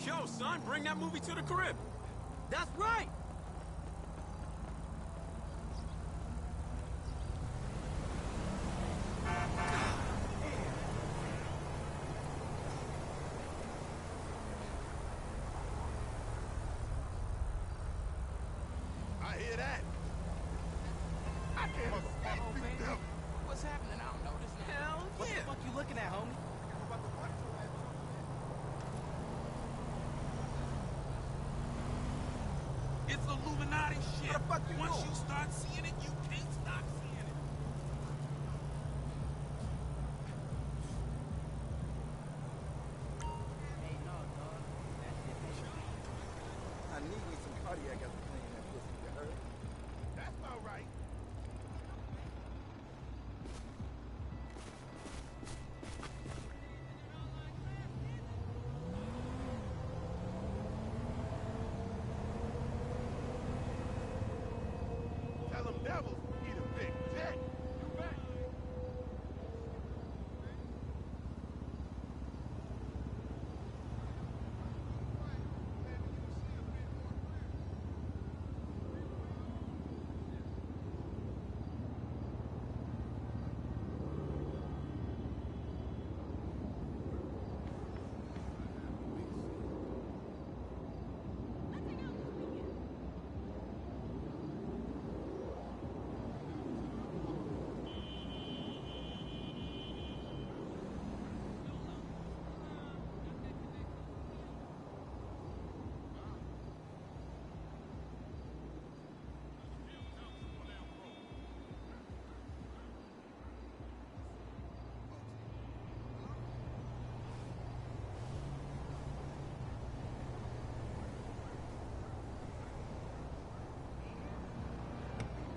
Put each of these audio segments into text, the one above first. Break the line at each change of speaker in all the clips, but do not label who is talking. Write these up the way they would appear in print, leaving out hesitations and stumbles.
Yo, son, bring that movie to the crib. That's right.
I hear that. I can't stand you, devil.
What's happening? I don't know this.
Hell yeah.
What the fuck you looking at, homie?
I'm about to watch your ass.
It's Illuminati shit.
What the fuck you
Once
doing?
you start seeing it, you can't stop seeing it.
Hey, no, dog. That shit ain't.
I need me some cardiac after playing that pussy, you heard? That's about right. Tell them devils eat a big dick. You bet.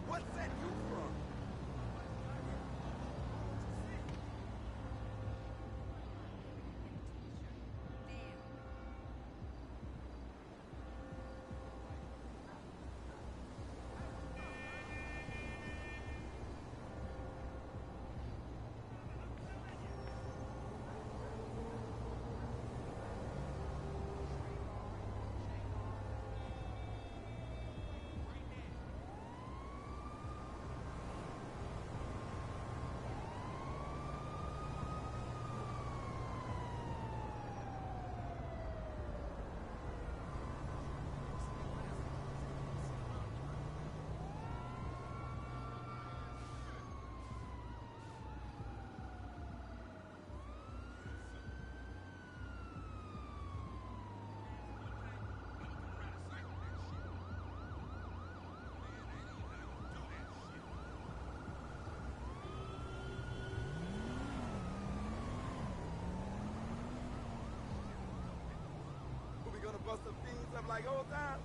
What's that you from? We gonna bust some things up like old times?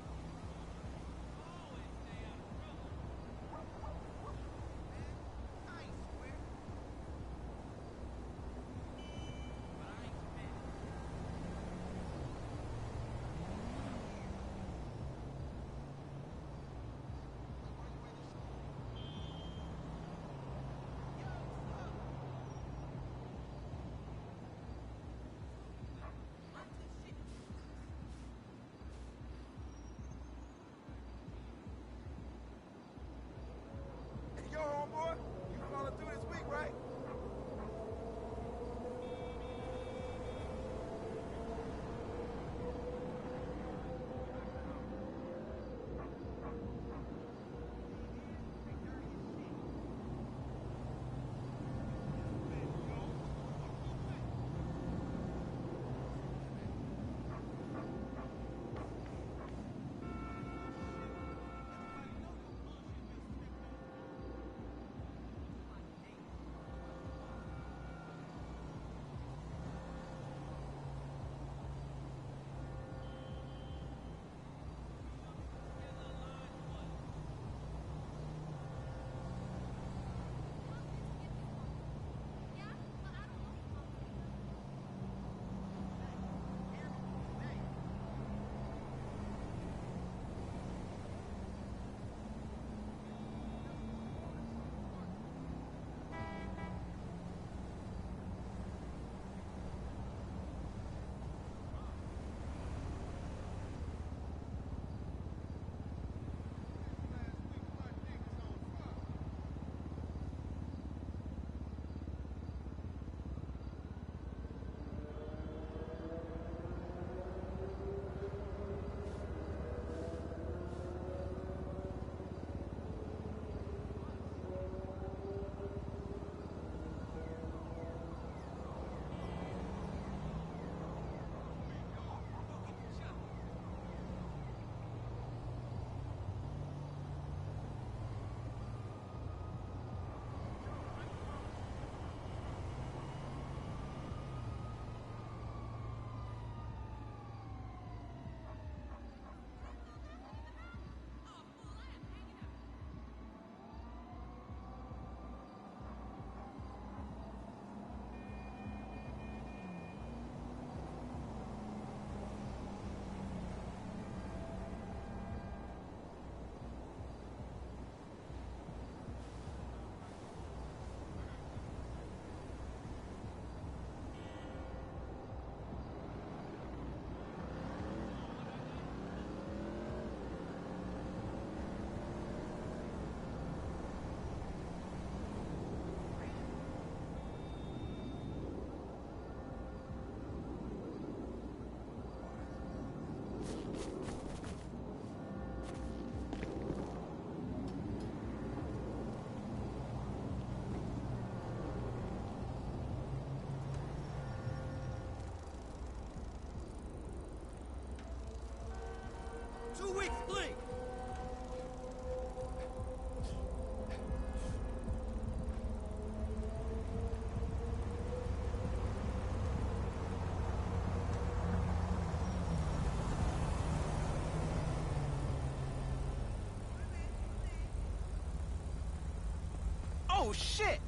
Oh, shit!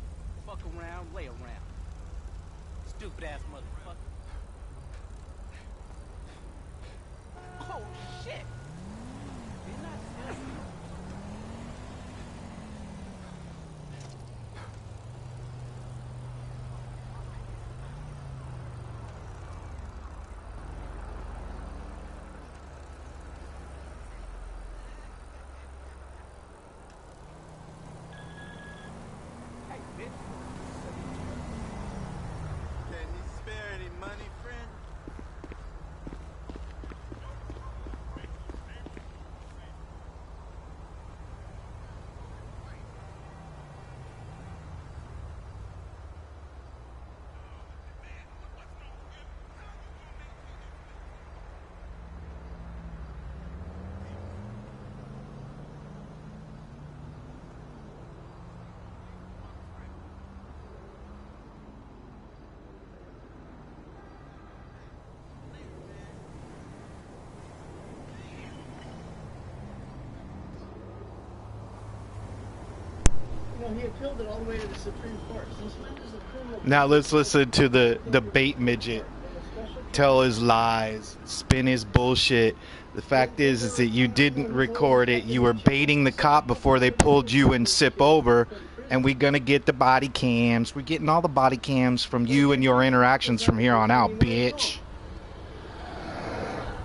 Fuck around, lay around. Stupid ass motherfucker. Oh, shit! Didn't I tell you?
Can you spare any money, friend?
You know, he appealed it all the way to the Supreme Court. Since when does the criminal...
Now let's listen to the bait midget tell his lies, spin his bullshit. The fact is that you didn't record it. You were baiting the cop before they pulled you and Sip over, and we're gonna get the body cams. We're getting all the body cams from you and your interactions from here on out, bitch.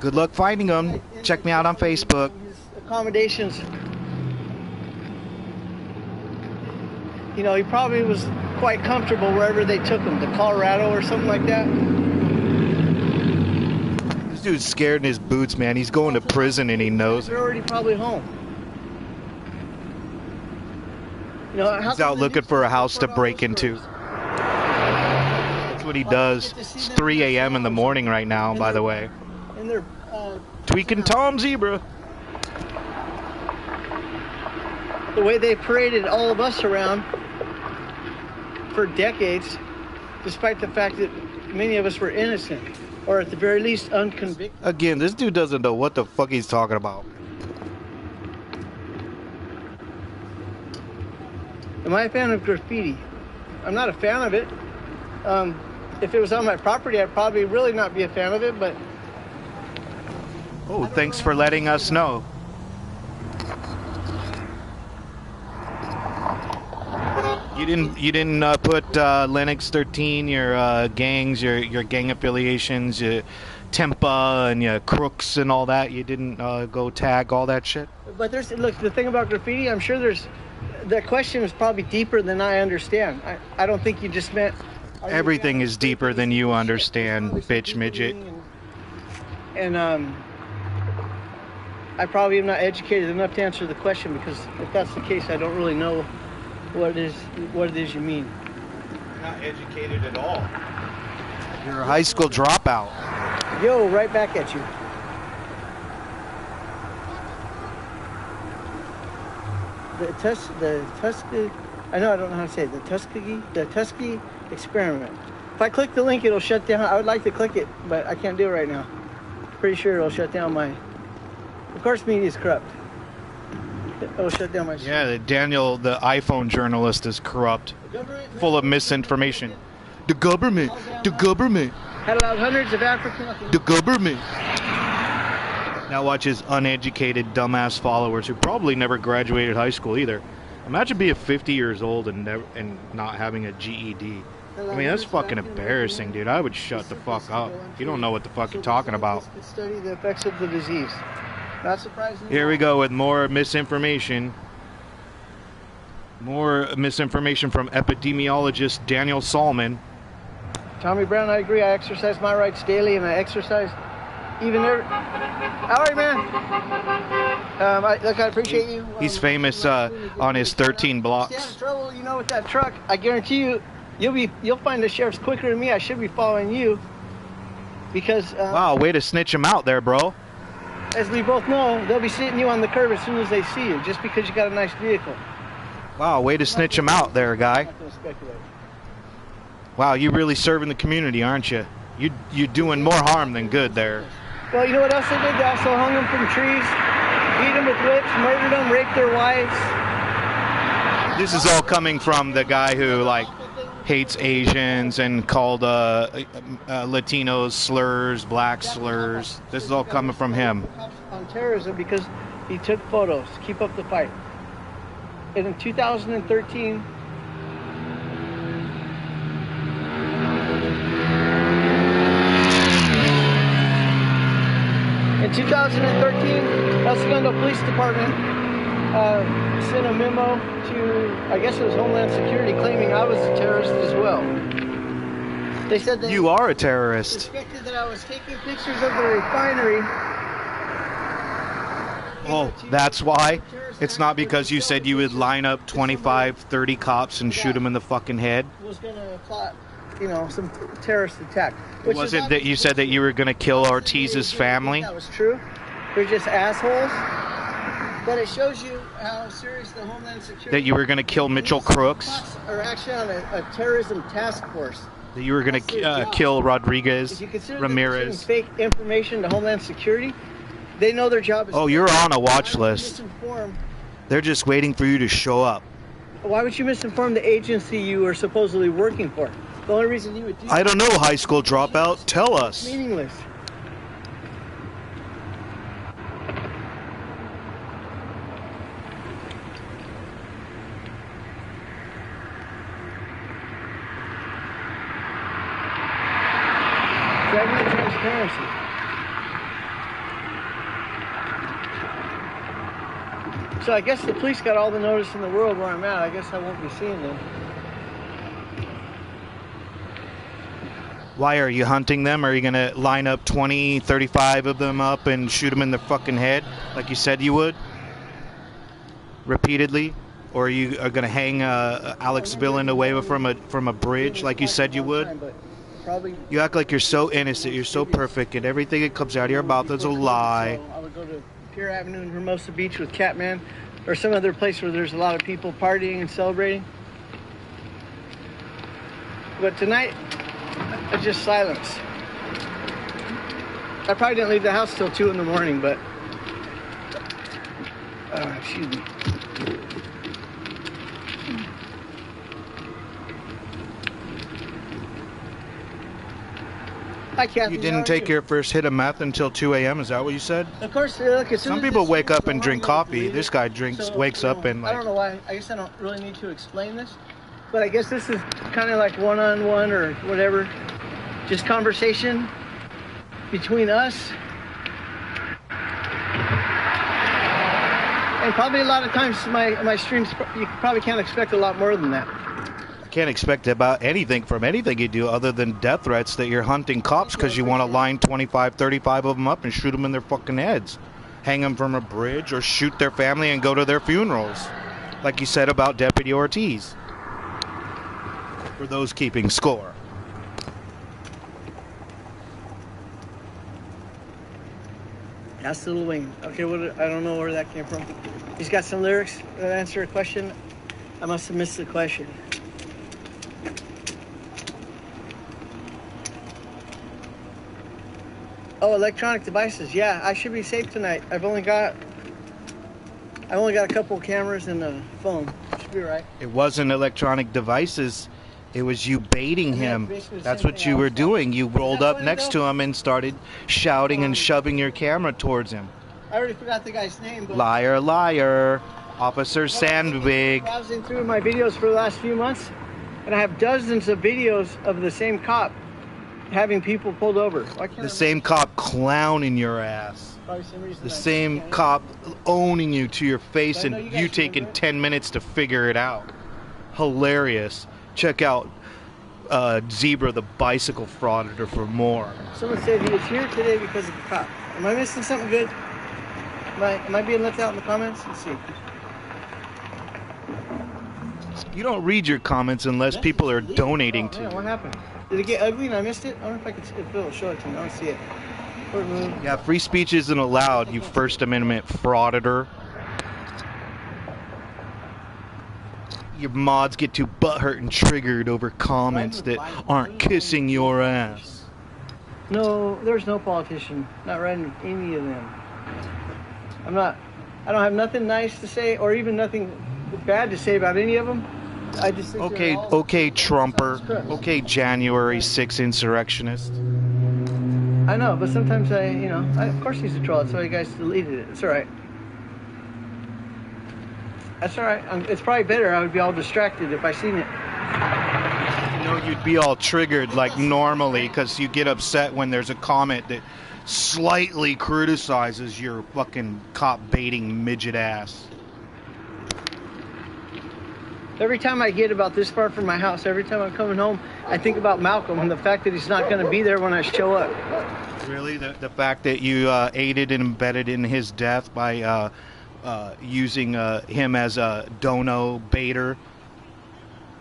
Good luck finding them. Check me out on Facebook.
His accommodations. You know, he probably was quite comfortable wherever they took him, to Colorado or something like that.
This dude's scared in his boots, man. He's going to prison and he knows
They're
it.
already probably home. You know,
He's out looking for a house to break into. That's what he does. It's 3 a.m. in the morning right now, by the way.
And they're
Tweaking Tom Zebra.
the way they paraded all of us around for decades, despite the fact that many of us were innocent, or at the very least unconvicted.
Again, this dude doesn't know what the fuck he's talking about.
Am I a fan of graffiti? I'm not a fan of it. If it was on my property, I'd probably really not be a fan of it, but...
Oh, thanks for letting us know. You didn't put Linux 13, your gangs, your gang affiliations, your Tempa and your crooks and all that. You didn't go tag all that shit.
But look, the thing about graffiti, I'm sure that question is probably deeper than I understand. I don't think you just meant...
Everything is deeper than you understand, bitch midget.
And I probably am not educated enough to answer the question, because if that's the case, I don't really know what it is you mean.
You're not educated at all. You're a high school dropout.
Yo, right back at you. The Tuskegee, I don't know how to say it, the Tuskegee experiment. If I click the link, it'll shut down. I would like to click it, but I can't do it right now. Pretty sure it'll shut down my... Of course, media is corrupt. It'll shut down my...
Yeah, Daniel, the iPhone journalist, is corrupt, full of misinformation. The government.
Had allowed hundreds of African...
The government. Now watch his uneducated, dumbass followers who probably never graduated high school either. Imagine being 50 years old and not having a GED. I mean, that's fucking embarrassing, dude. I would shut the fuck up. You don't know what the fuck you're talking about.
Study the effects of the disease. Not surprising.
Here we go with more misinformation. More misinformation from epidemiologist Daniel Solomon.
Tommy Brown, I agree. I exercise my rights daily, and I exercise even every... All right, man. I appreciate you.
He's famous on his 13 blocks.
Stand in trouble, you know, with that truck. I guarantee you, you'll find the sheriffs quicker than me. I should be following you, because...
wow, way to snitch him out there, bro.
As we both know, they'll be sitting you on the curb as soon as they see you, just because you got a nice vehicle.
Wow, way to snitch him out there, guy.
I'm not gonna speculate.
Wow, you really serving the community, aren't you? You're doing more harm than good there.
Well, you know what else they did? They also hung them from trees, beat them with whips, murdered them, raped their wives.
This is all coming from the guy who like hates Asians and called Latinos slurs, black slurs. This is all coming from him.
On terrorism because he took photos. Keep up the fight. And in 2013. In 2013, El Segundo Police Department sent a memo to, I guess it was Homeland Security, claiming I was a terrorist as well. They said that
you are a terrorist.
Suspected that I was taking pictures of the refinery.
Oh, that's why? It's not because you said you would line up 25, 30 cops and shoot them in the fucking head?
Was going to plot, you know, some terrorist attack.
Was it that you said that you were going to kill Ortiz's family?
That was true. They're just assholes. But it shows you how serious the Homeland Security...
That you were going to kill Mitchell Crooks?
Are actually on a terrorism task force.
That you were going to kill Rodriguez, Ramirez?
Fake information to Homeland Security. They know their job is...
Oh, you're on a watch list. They're just waiting for you to show up.
Why would you misinform the agency you are supposedly working for? The only reason you would do...
I don't know, high school dropout. Tell us.
Meaningless. Driving transparency. So I guess the police got all the notice in the world where I'm at. I guess I won't be seeing them.
Why are you hunting them? Are you going to line up 20, 35 of them up and shoot them in the fucking head like you said you would? Repeatedly? Or are you going to hang Alex Villain away from a bridge like you said you would? You act like you're so innocent, you're so perfect, and everything that comes out of your mouth is a lie.
I would go to Pier Avenue in Hermosa Beach with Catman, or some other place where there's a lot of people partying and celebrating. But tonight, it's just silence. I probably didn't leave the house till 2 in the morning, but... excuse me. Hi, Kathy.
You didn't take your first hit of meth until 2 a.m., is that what you said?
Of course, look, as soon
Some
as
people
this
wake up and
goes
drink
on,
coffee.
they
This guy wakes up and
I don't know why. I guess I don't really need to explain this. But I guess this is kind of like one-on-one or whatever. Just conversation between us. And probably a lot of times my streams, you probably can't expect a lot more than that.
Can't expect about anything from anything you do other than death threats that you're hunting cops because you want to line 25, 35 of them up and shoot them in their fucking heads. Hang them from a bridge or shoot their family and go to their funerals. Like you said about Deputy Ortiz. For those keeping score.
That's Lil Wayne. Okay, I don't know where that came from. He's got some lyrics that answer a question. I must have missed the question. Oh, electronic devices. Yeah, I should be safe tonight. I've only got a couple cameras and a phone. Should be right.
It wasn't electronic devices. It was you baiting him. That's what you were doing. You rolled up next to him and started shouting and shoving your camera towards him.
I already forgot the guy's name. But
Liar, liar. Officer Sandwig.
Browsing through my videos for the last few months, and I have dozens of videos of the same cop having people pulled over.
The same cop clowning your ass. The same cop owning you to your face and you taking 10 minutes to figure it out. Hilarious. Check out Zebra the Bicycle Frauditor for more.
Someone said he was here today because of the cop. Am I missing something good? Am I being left out in the comments? Let's see.
You don't read your comments unless people are donating to you.
What happened? Did it get ugly and I missed it? I wonder if it'll show it to me. I don't see it.
Yeah, free speech isn't allowed, you First Amendment frauditor. Your mods get too butthurt and triggered over comments that aren't kissing your ass.
No, there's no politician. Not writing any of them. I don't have nothing nice to say or even nothing bad to say about any of them. I just think
Okay,
they're all
okay, Trumper.
crooks.
Okay, January 6th insurrectionist.
I know, but sometimes of course he's a troll. That's why you guys deleted it. It's all right. That's all right. It's probably better. I would be all distracted if I seen it.
You know, you'd be all triggered like normally because you get upset when there's a comment that slightly criticizes your fucking cop baiting midget ass.
Every time I get about this far from my house, every time I'm coming home, I think about Malcolm and the fact that he's not going to be there when I show up.
Really? The fact that you aided and embedded in his death by using him as a dono baiter,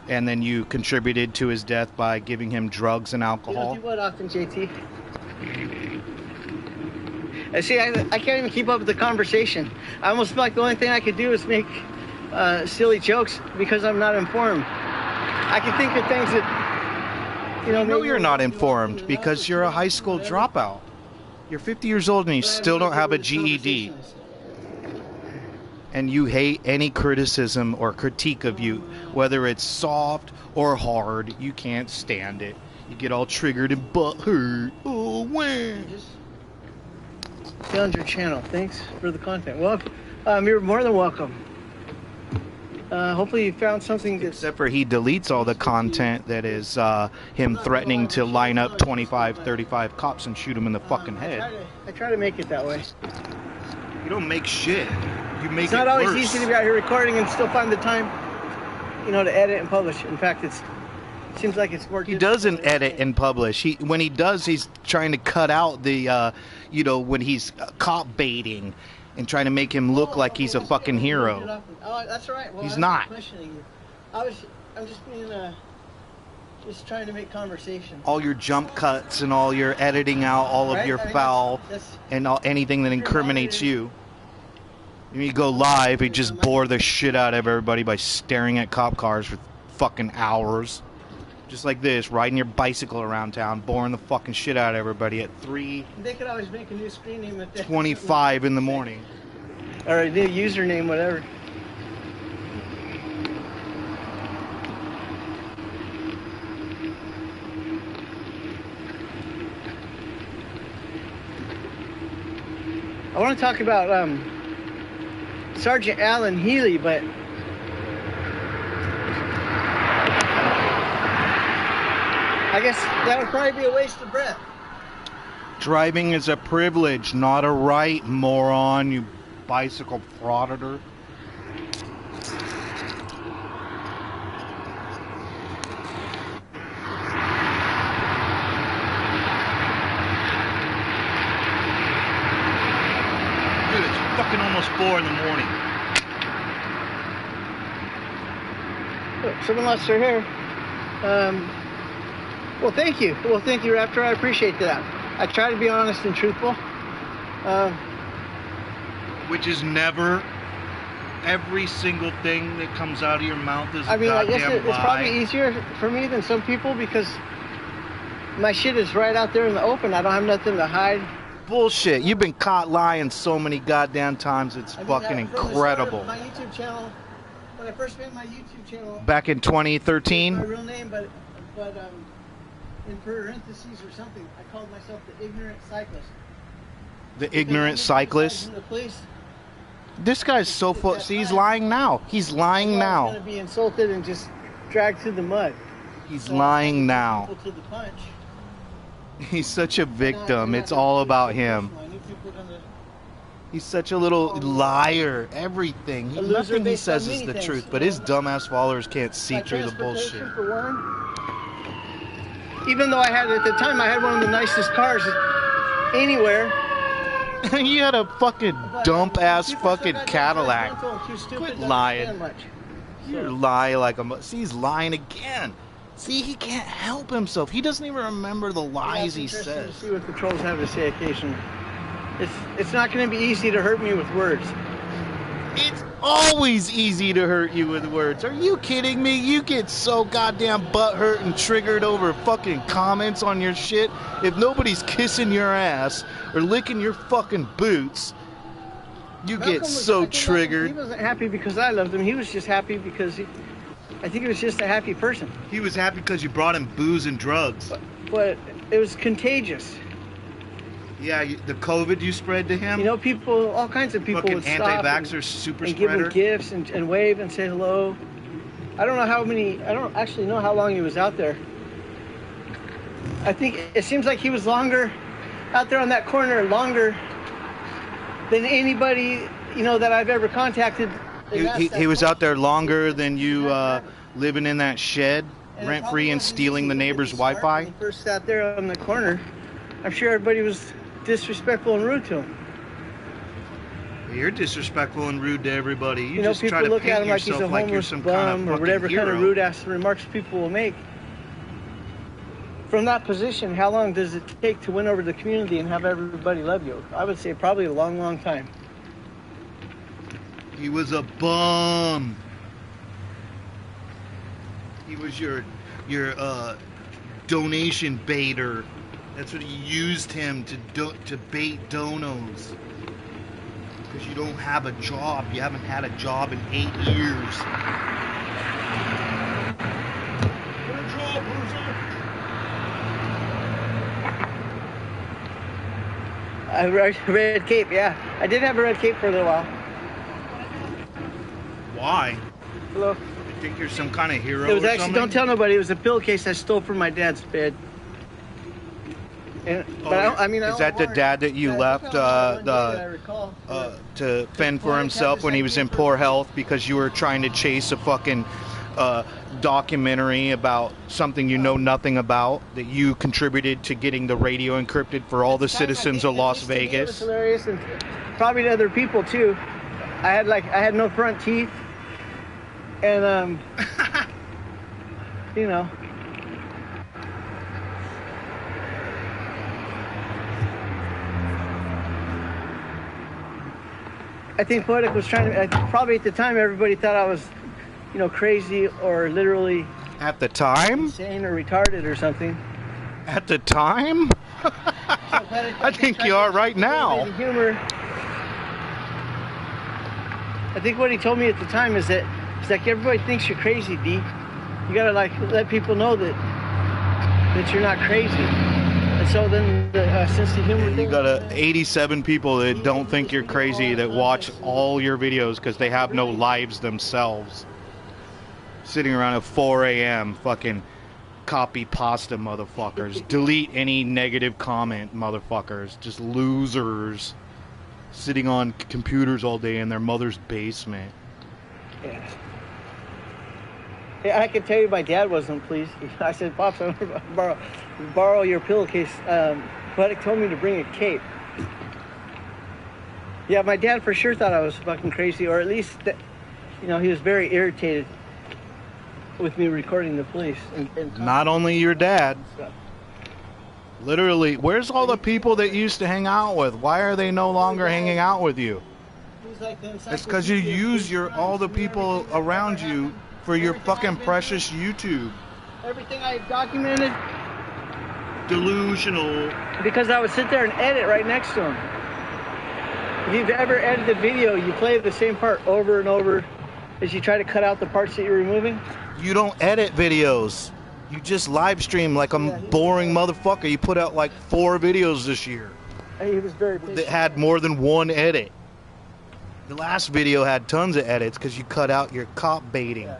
and then you contributed to his death by giving him drugs and alcohol?
You do what often, JT? See, I can't even keep up with the conversation. I almost feel like the only thing I could do is make silly jokes because I'm not informed. I can think of things that,
No, you're not informed because you're a high school dropout. You're 50 years old and you still don't have a GED. And you hate any criticism or critique of you, whether it's soft or hard. You can't stand it. You get all triggered and butthurt. Oh, when?
Found your channel. Thanks for the content. Well, you're more than welcome. Hopefully you found something that's...
Except for he deletes all the content that is him threatening to line up 25, 35 cops and shoot him in the fucking head.
I try to make it that way.
You don't make shit. You make it worse.
It's not always easy to be out here recording and still find the time, to edit and publish. In fact, it seems like it's more...
He doesn't edit and publish. When he does, he's trying to cut out the, when he's cop baiting and trying to make him look like he's a fucking hero.
Oh, that's right. Well,
He's not.
Questioning you. I'm just being just trying to make conversation.
All your jump cuts and all your editing out all of your foul and anything that incriminates you. When you go live, you just bore the shit out of everybody by staring at cop cars for fucking hours. Just like this, riding your bicycle around town, boring the fucking shit out of everybody at 3:25
They could always make a new screen name at that.
in the morning.
Or a new username, whatever. I want to talk about Sergeant Alan Healy, but I guess that would probably be a waste of breath.
Driving is a privilege, not a right, moron, you bicycle frauditor. Dude, it's fucking almost 4 in the morning.
Someone lost their hair. Well, thank you. Raptor. I appreciate that. I try to be honest and truthful.
Which is never. Every single thing that comes out of your mouth is
I
goddamn
guess it's
lie.
probably easier for me than some people because my shit is right out there in the open. I don't have nothing to hide.
Bullshit. You've been caught lying so many goddamn times. It's fucking incredible.
My YouTube channel, when I first made my YouTube channel,
Back in 2013.
my real name, but in parentheses or something, I called myself the ignorant cyclist.
The ignorant cyclist.
The police.
This guy's so full. See, he's lying now. He's lying
I'm
now.
going to be insulted and just dragged through the mud.
He's lying now.
People to the punch.
He's such a victim. It's all about him. He's such a little liar. Everything.
A loser
Nothing he
based
says
on
is the
many
truth,
things,
but his dumbass followers can't see
My
through the bullshit.
transportation, for one. Even though at the time I had one of the nicest cars anywhere.
You had a fucking dump ass
People
fucking
still got
Cadillac.
judgmental and too stupid
Quit
to
lying.
understand much.
You lie like a. See, he's lying again. See, he can't help himself. He doesn't even remember the lies he
It's interesting
says.
to see what the trolls have to say occasionally. It's not going to be easy to hurt me with words.
It's always easy to hurt you with words. Are you kidding me? You get so goddamn butthurt and triggered over fucking comments on your shit. If nobody's kissing your ass or licking your fucking boots, You
Malcolm
get
was-
so
I think Malcolm,
triggered.
He wasn't happy because I loved him. He was just happy because I think he was just a happy person.
He was happy because you brought him booze and drugs.
But it was contagious.
Yeah, the COVID you spread to him.
You know, people, all kinds of people
fucking
would stop
anti-vaxxer super
and give him
spreader.
gifts and wave and say hello. I don't know how many. I don't actually know how long he was out there. I think it seems like he was longer out there on that corner longer than anybody that I've ever contacted.
He was out there longer than you living in that shed rent free and stealing the neighbor's Wi-Fi.
When he first sat there on the corner, I'm sure everybody was disrespectful and rude to him.
You're disrespectful and rude to everybody. You
know,
just
people
try to
look
paint
at him like he's a
yourself like you're
homeless
some kind of
bum or
fucking
whatever kind of
hero.
rude ass remarks people will make. From that position, how long does it take to win over the community and have everybody love you? I would say probably a long, long time.
He was a bum. He was your donation baiter. That's what you used him to bait donos. Because you don't have a job. You haven't had a job in 8 years. Get a job, loser.
A red cape, yeah. I did have a red cape for a little while.
Why?
Hello.
You think you're some kind of hero
It was
or
actually,
something?
don't tell nobody, it was a pillowcase I stole from my dad's bed. And,
Oh,
but I mean, I
is
don't
that the
want-
dad that you
Yeah,
left
that's probably one day that I recall.
to fend for himself when he was in poor health because you were trying to chase a fucking documentary about something you know nothing about, that you contributed to getting the radio encrypted for all the citizens of Las
At least to me, it was
Vegas?
hilarious, and probably to other people too. I had no front teeth, and you know. I think Poetic was trying to. Probably at the time, everybody thought I was, crazy or literally
At the time?
insane or retarded or something.
At the time? I think you are right now.
Humor. I think what he told me at the time is that it's like everybody thinks you're crazy, D. You gotta let people know that you're not crazy. And so then the sense of humor thing.
You got 87 people that don't think you're crazy that watch all your videos because they have no lives themselves. Sitting around at 4 a.m. fucking copy pasta motherfuckers. Delete any negative comment motherfuckers. Just losers. Sitting on computers all day in their mother's basement.
Yeah. Yeah, I can tell you my dad wasn't pleased. I said, Pops, I'm gonna borrow your pillowcase. Poetic told me to bring a cape. Yeah, my dad for sure thought I was fucking crazy, or at least, he was very irritated with me recording the police. And
Not only your dad.
stuff.
Literally, where's all the people that you used to hang out with? Why are they no longer hanging out with you?
He's like the
It's because you use all the people around you for your fucking precious YouTube.
Everything I documented,
Delusional.
because I would sit there and edit right next to him. If you've ever edited a video, you play the same part over and over as you try to cut out the parts that you're removing.
You don't edit videos. You just live stream like a boring motherfucker. You put out like 4 videos this year
He was very
that
patient.
had more than one edit. The last video had tons of edits because you cut out your cop baiting.
Yeah.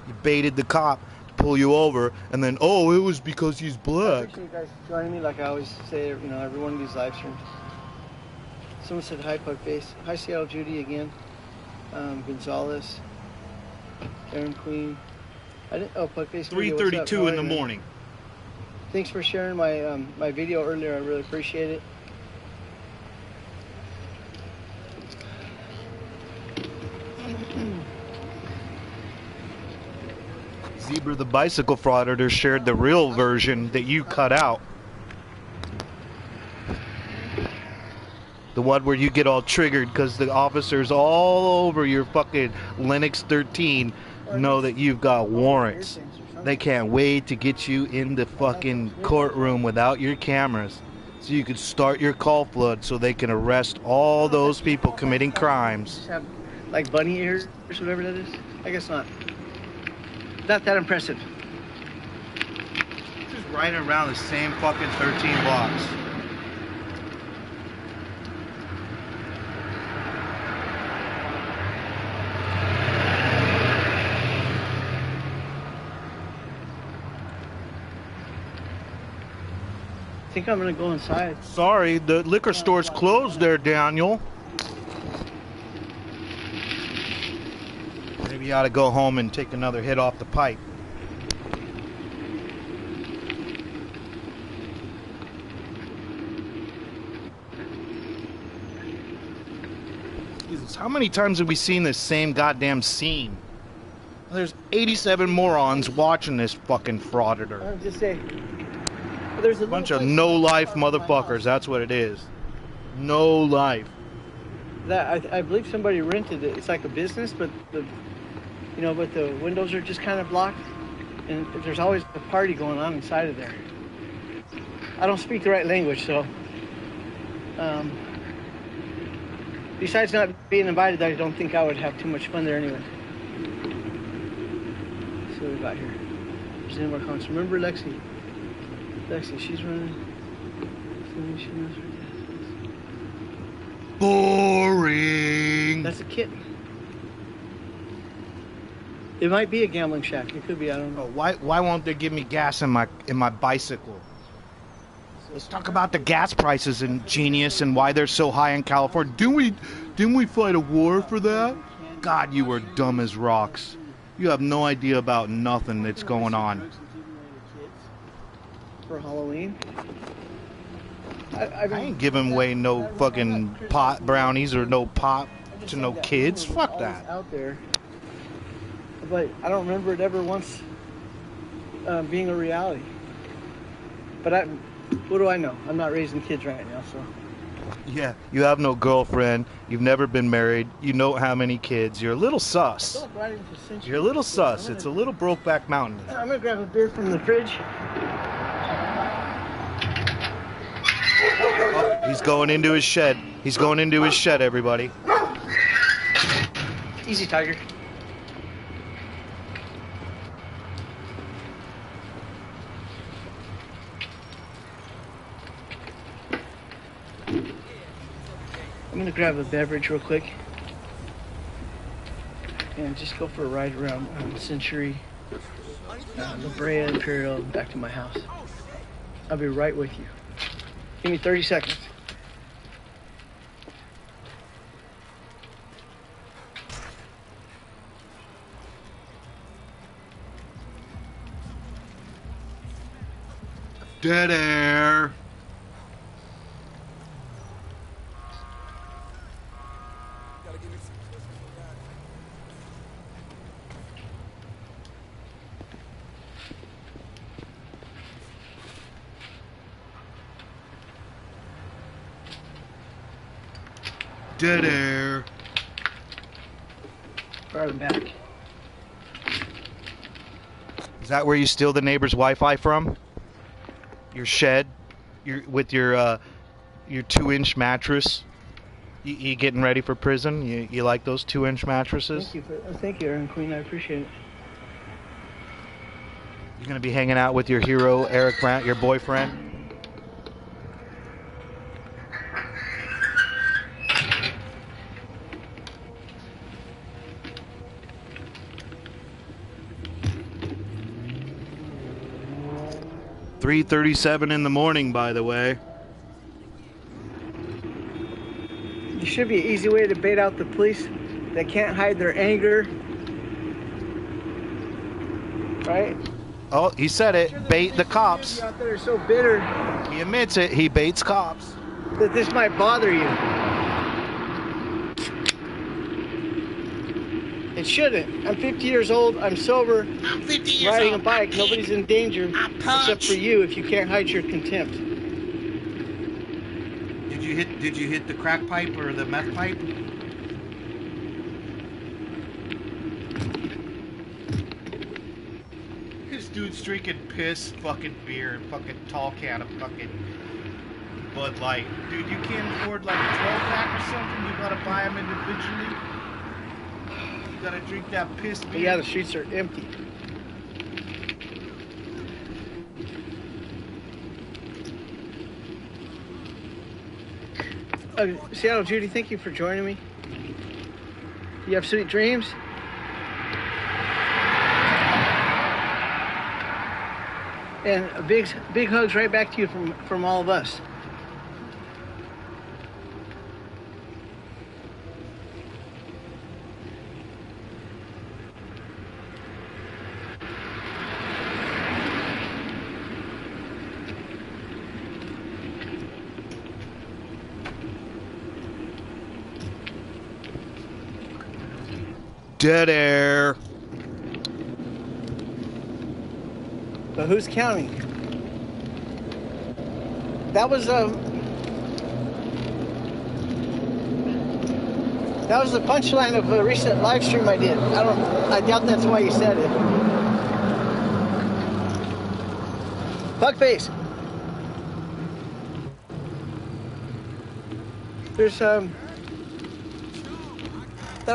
You baited the cop to pull you over, and then, oh, it was because he's
I
black.
appreciate you guys joining me, like I always say, every one of these live streams. Someone said hi, Pugface. Hi, Seattle Judy again. Gonzalez. Aaron Queen. Pugface.
3:32 in the morning.
Thanks for sharing my my video earlier. I really appreciate it.
Zebra the bicycle frauditor shared the real version that you cut out. The one where you get all triggered because the officers all over your fucking Linux 13 know that you've got warrants. They can't wait to get you in the fucking courtroom without your cameras So you could start your call flood so they can arrest all those people committing crimes.
Just have like bunny ears or whatever that is. I guess not. Not that impressive.
Just riding around the same fucking 13 blocks.
I think I'm gonna go inside.
Sorry, the liquor store's closed there, Daniel. Maybe you ought to go home and take another hit off the pipe. Jesus, how many times have we seen this same goddamn scene? There's 87 morons watching this fucking frauditor.
I'll just say, there's a
Bunch
little
of
place
no-life
outside my
motherfuckers,
house
that's what it is. No life.
that I believe somebody rented it. It's like a business, but the windows are just kind of blocked, and there's always a party going on inside of there. I don't speak the right language, so besides not being invited, I don't think I would have too much fun there anyway. Let's see what we got here. There's any more comments. Remember Lexi, she's running. She knows her dad.
Boring.
That's a kitten. It might be a gambling shack. It could be. I don't know.
Why won't they give me gas in my bicycle? Let's talk about the gas prices in Genius and why they're so high in California. Didn't we fight a war for that? God, you were dumb as rocks. You have no idea about nothing that's going on.
For Halloween.
I ain't giving away no fucking pot brownies or no pop to no kids. Fuck that.
Out there, but I don't remember it ever once being a reality. But what do I know? I'm not raising kids right now, so.
Yeah, you have no girlfriend. You've never been married. You know how many kids. You're a little sus. You're a little sus. It's a little Brokeback Mountain.
I'm gonna grab a beer from the fridge.
Oh, he's going into his shed. He's going into his shed, everybody.
Easy, Tiger. I'm gonna grab a beverage real quick and just go for a ride around Century, La Brea, Imperial, back to my house. I'll be right with you. Give me 30 seconds.
Dead air. Dead air.
Right in the back.
Is that where you steal the neighbor's Wi-Fi from? Your shed, your 2-inch mattress. You getting ready for prison? You like those 2-inch mattresses?
Thank you, Aaron Queen. I appreciate it.
You're gonna be hanging out with your hero Eric Brandt, your boyfriend. $3:37 in the morning, by the way.
There should be an easy way to bait out the police that can't hide their anger. Right?
Oh, he said it. Bait the cops.
Out there are so bitter
He admits it. He baits cops.
that this might bother you. It shouldn't. I'm 50 years old. I'm sober.
I'm 50 years
Riding a
old.
bike. Nobody's in danger except for you if you can't hide your contempt.
Did you hit the crack pipe or the meth pipe? This dude's drinking piss, fucking beer, fucking tall can of fucking Bud Light. Dude, you can't afford like a 12-pack or something. You gotta buy them individually. You gotta drink that piss beer.
But yeah, the streets are empty. Seattle Judy, thank you for joining me. You have sweet dreams. And a big hugs right back to you from all of us.
Dead air.
But who's counting? That was the punchline of a recent live stream I did. I doubt that's why you said it. Fuckface. There's thought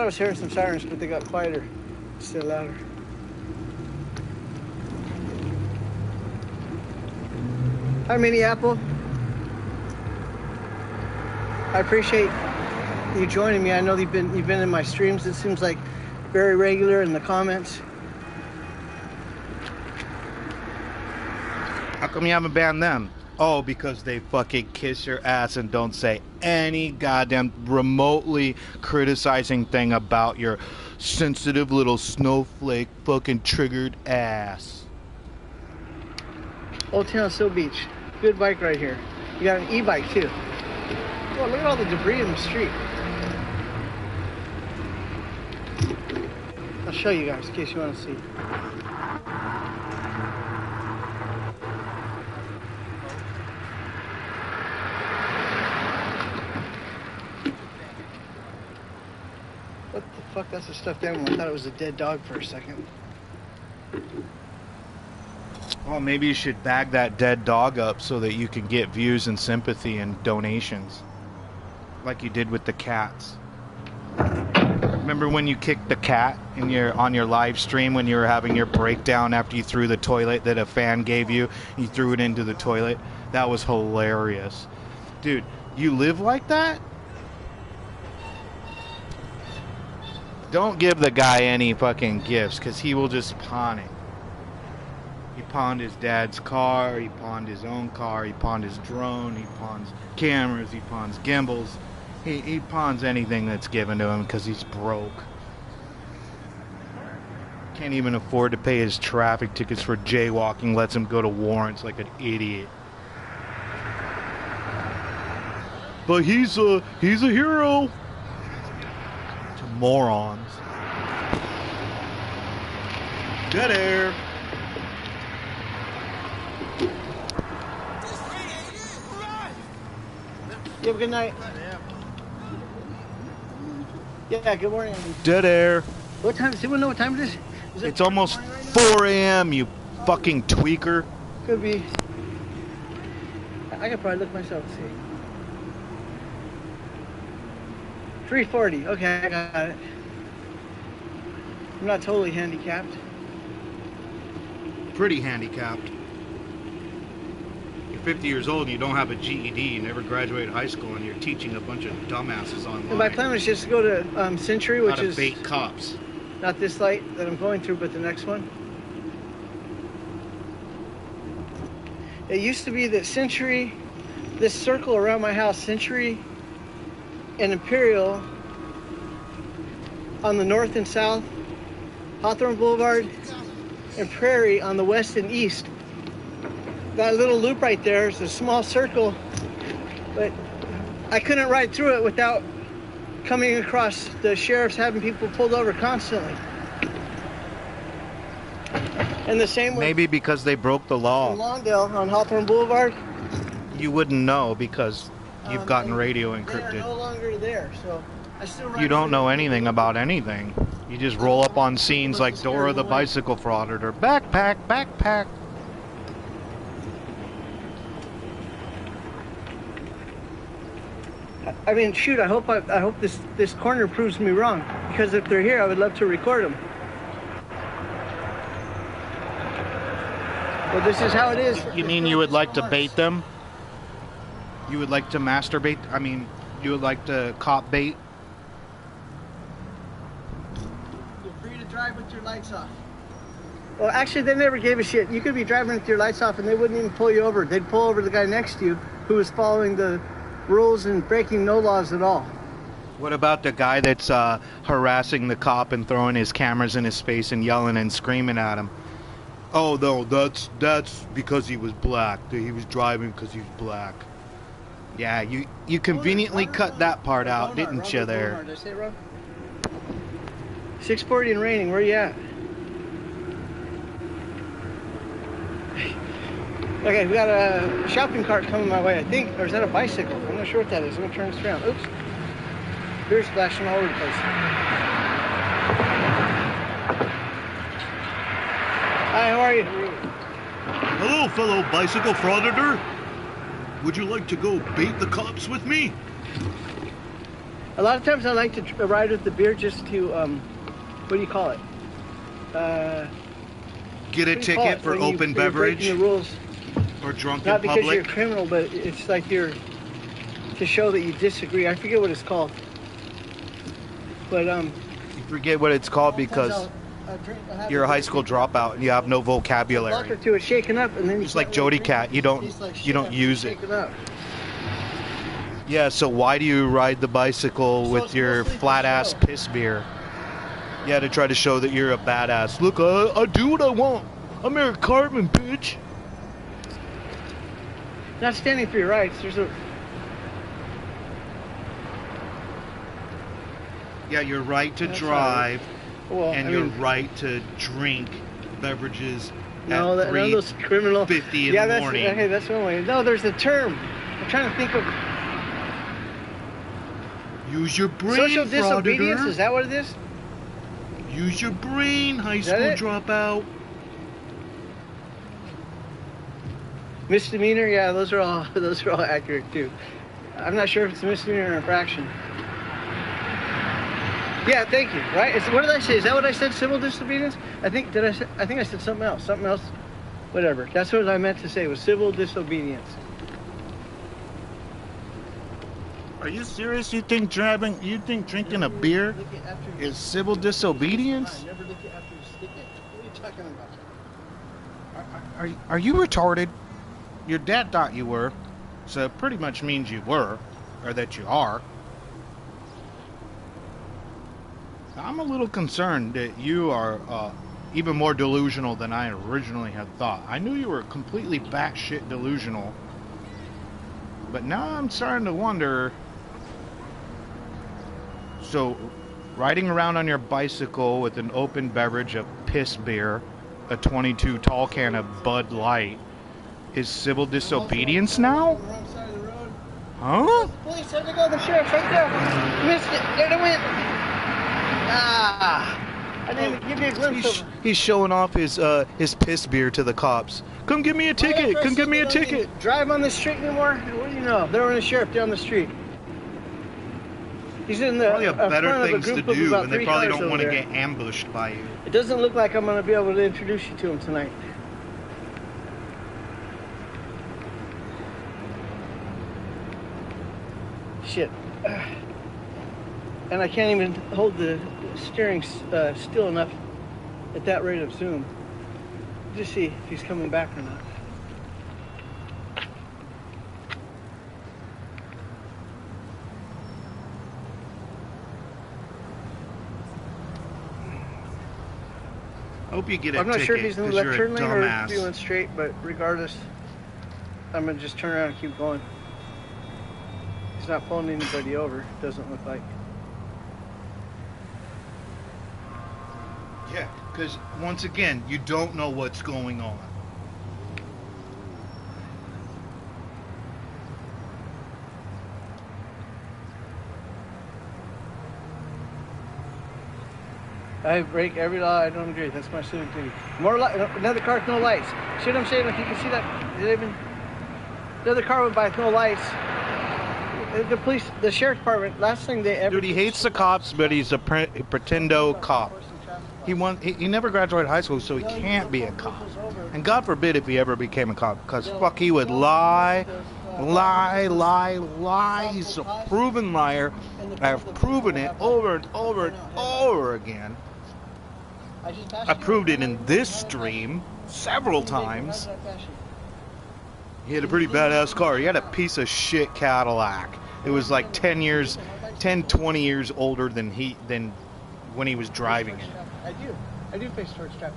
I was hearing some sirens, but they got quieter, still louder. Hi, Mini Apple. I appreciate you joining me. I know you've been in my streams. It seems like very regular in the comments.
How come you haven't banned them? Oh, because they fucking kiss your ass and don't say any goddamn remotely criticizing thing about your sensitive little snowflake fucking triggered ass.
Old Town Still Beach. Good bike right here. You got an e-bike too. Oh, look at all the debris in the street. I'll show you guys in case you want to see. What the fuck? That's a stuffed animal. I thought it was a dead dog for a second.
Well, maybe you should bag that dead dog up so that you can get views and sympathy and donations. Like you did with the cats. Remember when you kicked the cat on your live stream when you were having your breakdown after you threw the toilet that a fan gave you? You threw it into the toilet? That was hilarious. Dude, you live like that? Don't give the guy any fucking gifts, because he will just pawn it. He pawned his dad's car, he pawned his own car, he pawned his drone, he pawns cameras, he pawns gimbals. He pawns anything that's given to him because he's broke. Can't even afford to pay his traffic tickets for jaywalking, lets him go to warrants like an idiot. But he's a hero to morons. Dead air.
You have a good night. Yeah, good morning.
Dead air.
What time? Does anyone know what time it is?
It's almost 4 a.m., you fucking tweaker.
Could be. I could probably look myself and see. 3:40. Okay, I got it. I'm not totally handicapped.
Pretty handicapped. You're 50 years old and you don't have a GED, you never graduated high school, and you're teaching a bunch of dumbasses online.
And my plan was just to go to Century, which is
bait cops.
Not this light that I'm going through, but the next one. It used to be that Century, this circle around my house, Century and Imperial on the north and south, Hawthorne Boulevard, and Prairie on the west and east. That little loop right there is a small circle, but I couldn't ride through it without coming across the sheriffs having people pulled over constantly. And the same with
Maybe because they broke the law.
in Lawndale on Hawthorne Boulevard.
You wouldn't know because you've gotten radio
They are
encrypted.
no longer there, so I still ride
You don't
through
know
it.
anything about anything. You just roll up on scenes like Dora the Bicycle Frauditor. Backpack, backpack.
I mean, shoot, I hope this corner proves me wrong, because if they're here, I would love to record them. Well, this is how it is.
You mean you would like to bait them? You would like to masturbate? I mean, you would like to cop bait?
You're free to drive with your lights off. Well, actually, they never gave a shit. You could be driving with your lights off and they wouldn't even pull you over. They'd pull over the guy next to you who was following the rules and breaking no laws at all.
What about the guy that's harassing the cop and throwing his cameras in his face and yelling and screaming at him? Oh, no, that's because he was black. He was driving because he was black. Yeah, you conveniently cut that part out, didn't you there?
Did I say it wrong? 6:40 and raining, where you at? Okay, we got a shopping cart coming my way, I think. Or is that a bicycle? I'm not sure what that is. I'm gonna turn this around. Oops. Beer splashing all over the place. Hi, how are you?
Hello, fellow bicycle frauditor. Would you like to go bait the cops with me?
A lot of times I like to ride with the beer just to, what do you call it?
Get a ticket for open beverage
The rules.
or drunk
Not
in
because
public?
you're a criminal, but it's like you're to show that you disagree. I forget what it's called. But
You forget what it's called because you're a high school dropout and you have no
Block or
vocabulary.
two, it's shaken up, and then
Just like Jody Cat, you don't use it.
Shaken up.
Yeah, so why do you ride the bicycle
So
with
it's
your
mostly for
flat ass
show.
piss beer? Yeah, to try to show that you're a badass. Look, I do what I want. I'm Eric Cartman, bitch.
Not standing for your rights. There's a
Yeah, your right to
That's
drive
well,
and
I
your
mean,
right to drink beverages
no,
at
none of those criminal.
3:50 in
Yeah,
the
that's
morning.
okay. That's one way. No, there's a term. I'm trying to think of
Use your brain,
social disobedience.
frauditor.
Is that what it is?
Use your brain, high
that
school
it?
dropout.
Misdemeanor. Yeah, those are all accurate too. I'm not sure if it's a misdemeanor or infraction. Yeah, thank you. Right? What did I say? Is that what I said? Civil disobedience? I think I said something else. Something else. Whatever. That's what I meant to say. Was civil disobedience.
Are you serious? You think drinking a beer is civil disobedience?
Never look at after you stick it. What are you talking about?
Are you retarded? Your dad thought you were, so it pretty much means you were, or that you are. I'm a little concerned that you are even more delusional than I originally had thought. I knew you were completely batshit delusional, but now I'm starting to wonder. So, riding around on your bicycle with an open beverage of piss beer, a 22 tall can of Bud Light, is civil disobedience now?
Wrong side of the road.
Huh?
The police, there they go, the sheriff, right there. Missed it. There they went. Ah. I didn't even give you a glimpse of
He's showing off his piss beer to the cops. Come give me a ticket. Come give me a ticket.
Drive on the street anymore? What do you know? They're on the sheriff down the street. He's in the
Probably have better
front of a
things to
group of
do,
about
and they
3
probably
cars
don't want to
over there.
get ambushed by you.
It doesn't look like I'm going to be able to introduce you to him tonight. Shit. And I can't even hold the steering still enough at that rate of zoom. Just see if he's coming back or not.
I hope you get a
I'm not
ticket
sure if he's in the
'cause
left
you're
turn
a
lane or if
dumbass.
he went straight, but regardless, I'm gonna just turn around and keep going. He's not pulling anybody over, doesn't look like.
Yeah, because once again, you don't know what's going on.
I break every law I don't agree. That's my civic duty. More light, another car with no lights. See what I'm saying? If you can see that, another car went by with no lights. the police, the sheriff's department, last thing they ever
Dude, he hates the cops, but he's a pretendo cop. He never graduated high school, so he can't be a cop. And God forbid if he ever became a cop, because fuck, he would lie. He's a proven liar. I've proven it over and over and over again. I proved it in this stream several times. He had a pretty badass car. He had a piece of shit Cadillac. It was like 20 years older than when he was driving it.
I do face towards traffic.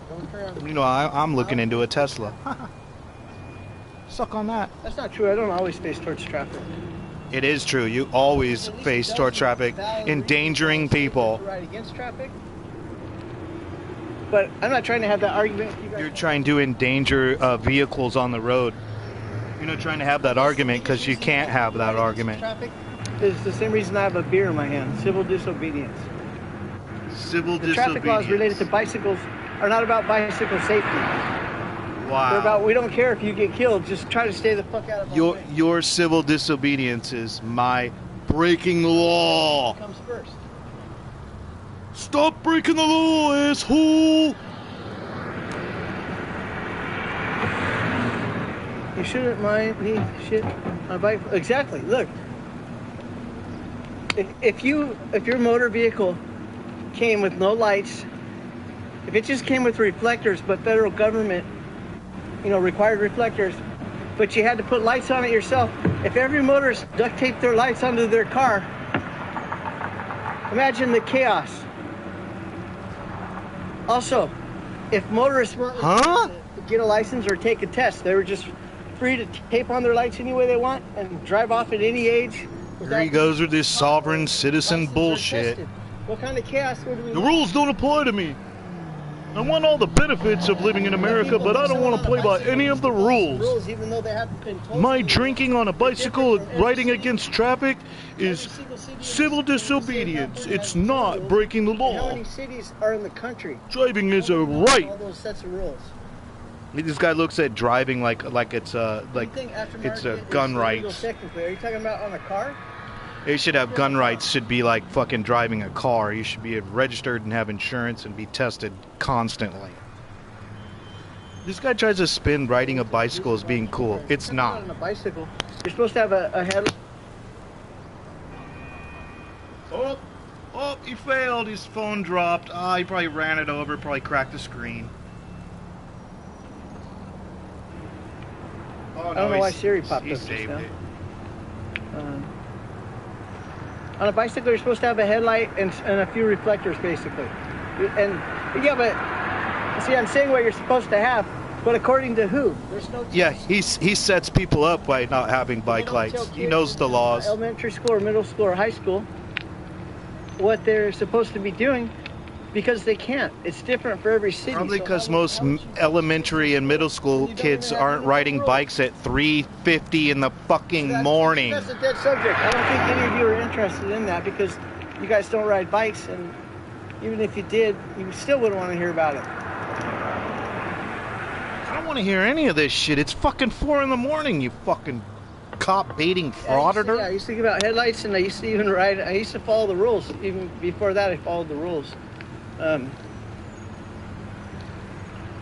You know, I'm looking into a Tesla. Suck on that.
That's not true. I don't always face towards traffic.
It is true. You always face towards traffic, endangering people.
Right against traffic. But I'm not trying to have that argument.
You're trying to endanger vehicles on the road. You're not trying to have that argument because you can't have that argument.
Traffic is the same reason I have a beer in my hand. Civil disobedience.
Civil
the
disobedience.
Traffic laws related to bicycles are not about bicycle safety.
Wow.
They're about, we don't care if you get killed, just try to stay the fuck out of our way.
Your civil disobedience is my breaking the law.
It comes first.
Stop breaking the law, asshole!
You shouldn't mind me shit on a bike. Exactly. Look, if your motor vehicle came with no lights, if it just came with reflectors, but federal government, required reflectors, but you had to put lights on it yourself. If every motorist duct taped their lights onto their car, imagine the chaos. Also, if motorists weren't to get a license or take a test, they were just free to tape on their lights any way they want and drive off at any age.
Here he goes with this sovereign citizen bullshit.
What kind of chaos would we
The rules don't apply to me. I want all the benefits of living in America, but I don't want to play by any of the rules.
Even though they haven't been told.
My drinking on a bicycle and riding against traffic is civil disobedience. It's not breaking the
How
law.
many cities are in the country?
Driving is a right.
All those sets of rules.
This guy looks at driving like it's
You think aftermarket
it's a
is
gun
illegal
rights.
technically? Are you talking about on a car?
They should have gun rights. Should be like fucking driving a car. You should be registered and have insurance and be tested constantly. This guy tries to spin riding a bicycle as being cool. It's not.
On a bicycle, you're supposed to have a head.
Oh, he failed. His phone dropped. He probably ran it over. Probably cracked the screen. Oh,
I don't know why Siri popped
he
up just
saved
now.
it.
On a bicycle, you're supposed to have a headlight and a few reflectors, basically. And yeah, but see, I'm saying what you're supposed to have, but according to who? There's no.
Yeah, he sets people up by not having bike lights. He knows the laws.
Elementary school or middle school or high school, what they're supposed to be doing, because they can't. It's different for every city.
Probably
So
because
how
most
many-
elementary and middle school kids aren't riding bikes at 3:50 in the fucking morning.
That's a dead subject. I don't think any of you are interested in that because you guys don't ride bikes, and even if you did, you still wouldn't want to hear about it.
I don't want to hear any of this shit. It's fucking 4 in the morning, you fucking cop baiting frauditor.
I used to give out headlights, and I used to even ride. I used to follow the rules. Even before that, I followed the rules.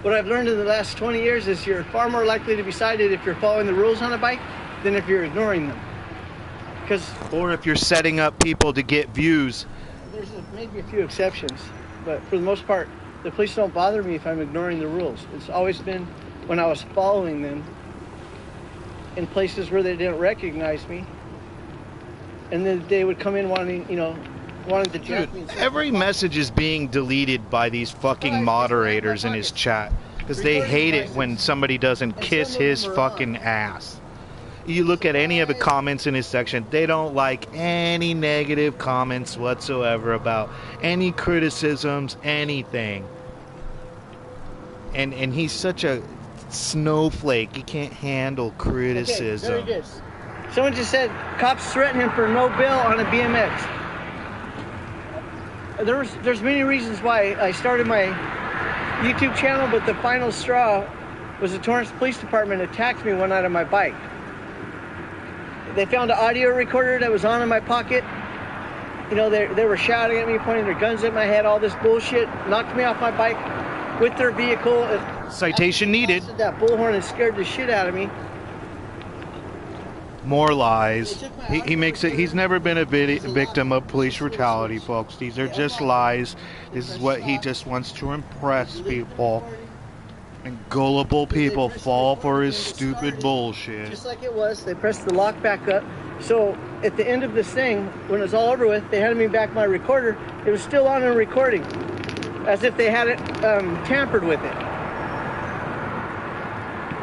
What I've learned in the last 20 years is you're far more likely to be cited if you're following the rules on a bike than if you're ignoring them.
Or if you're setting up people to get views.
There's maybe a few exceptions, but for the most part, the police don't bother me if I'm ignoring the rules. It's always been when I was following them in places where they didn't recognize me, and then they would come in wanting to jack me.
Dude, every message is being deleted by these fucking moderators in his chat because they hate it when somebody doesn't kiss his fucking ass. You look at any of the comments in his section, they don't like any negative comments whatsoever about any criticisms, anything. And he's such a snowflake, he can't handle criticism.
Okay, there it is. Someone just said cops threaten him for no bail on a BMX. There's many reasons why I started my YouTube channel, but the final straw was the Torrance Police Department attacked me one night on my bike. they found an audio recorder that was on in my pocket. You know, they were shouting at me, pointing their guns at my head, all this bullshit. Knocked me off my bike with their vehicle.
Citation needed.
That bullhorn and scared the shit out of me.
More lies. He makes it. He's never been a victim of police brutality, folks. These are just lies. This is what he just wants to impress people. And gullible people fall for his stupid bullshit.
Just like it was, they pressed the lock back up. So at the end of this thing, when it was all over with, they handed me back my recorder. It was still on and recording, as if they hadn't tampered with it.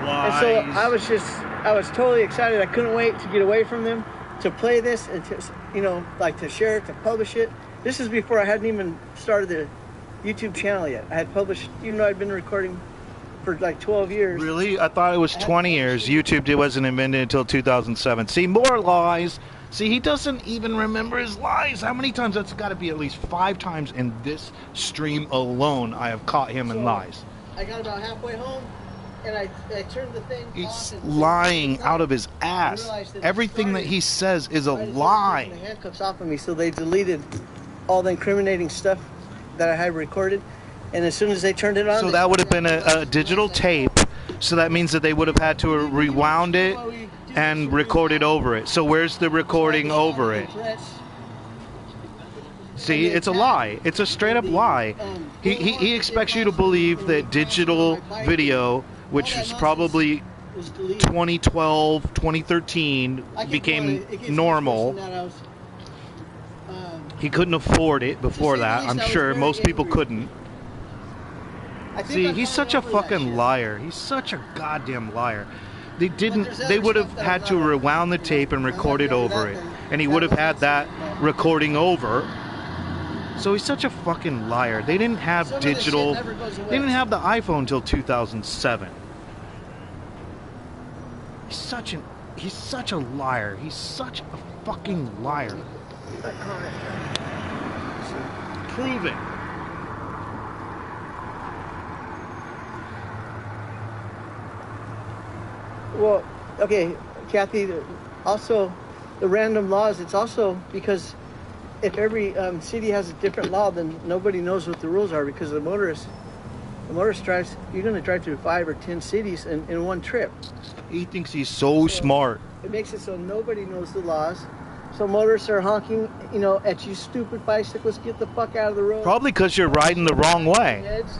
Lies.
And so I was totally excited. I couldn't wait to get away from them, to play this and to, you know, like to share it, to publish it. This is before I hadn't even started the YouTube channel yet. I had published, even though I'd been recording for like 12 years.
Really? I thought it was 20 years. YouTube wasn't invented until 2007. See, more lies. See, he doesn't even remember his lies. How many times? That's got to be at least 5 times in this stream alone I have caught him in lies.
I got about halfway home, and I turned the thing
He's
off. And
lying out of his ass. Everything that he says is a lie.
The handcuffs off of me, so they deleted all the incriminating stuff that I had recorded. And as soon as they turned it on...
So that would have been a digital tape. So that means that they would have had to rewound it and record it over it. So where's the recording over it? See, it's a lie. It's a straight up lie. He expects you to believe that digital video, which is probably 2012, 2013, became normal. He couldn't afford it before that. I'm sure most people couldn't. See, he's such a fucking liar. He's such a goddamn liar. They would have had to rewound the tape and record it over it. And he would have had that recording over. So he's such a fucking liar. They didn't have digital. They didn't have the iPhone until 2007. He's such a liar. He's such a fucking liar. Prove it.
Well, okay, Kathy, also the random laws, it's also because if every city has a different law, then nobody knows what the rules are, because the motorist drives, you're going to drive through 5 or 10 cities in one trip.
He thinks he's so smart.
It makes it so nobody knows the laws. So motorists are honking, you know, at you stupid bicyclists, get the fuck out of the road.
Probably because you're riding the wrong way.
Heads.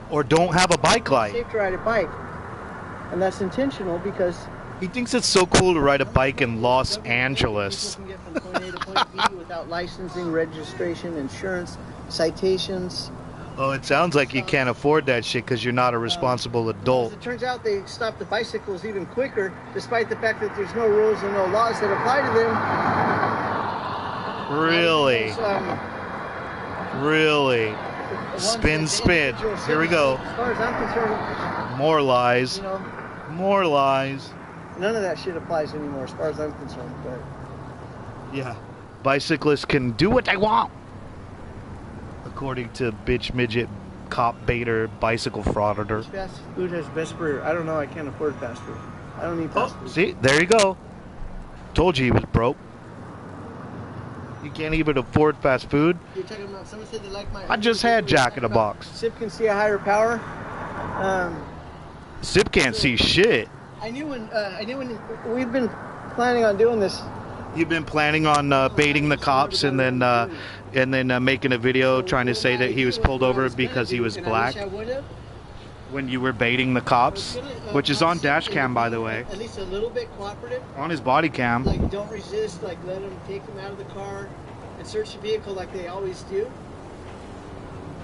Or don't have a bike light.
It's safe to ride a bike. And that's intentional because...
He thinks it's so cool to ride a bike in Los Angeles.
People can get from point A to point B without licensing, registration, insurance, citations.
Oh, it sounds like you can't afford that shit because you're not a responsible adult.
As it turns out, they stop the bicycles even quicker, despite the fact that there's no rules and no laws that apply to them.
Really? Really? Spin. Here we go.
As far as I'm concerned,
more lies.
You know,
more lies.
None of that shit applies anymore, as far as I'm concerned. But
yeah, bicyclists can do what they want, according to bitch midget cop baiter bicycle frauditor.
Fast food has best for. I don't know. I can't afford fast food. I don't need fast food.
See, there you go. Told you he was broke. You can't even afford fast food.
You're talking about, someone said they like my...
I just had Jack in the Box.
Sip can see a higher power.
Sip can't see shit.
I knew when we've been planning on doing this.
You've been planning on baiting the cops and then making a video trying to say that he was pulled over because he was black. When you were baiting the cops, which is on dash cam, by the way.
At least a little bit cooperative.
On his body cam.
Like, don't resist. Like, let them take him out of the car and search the vehicle like they always do.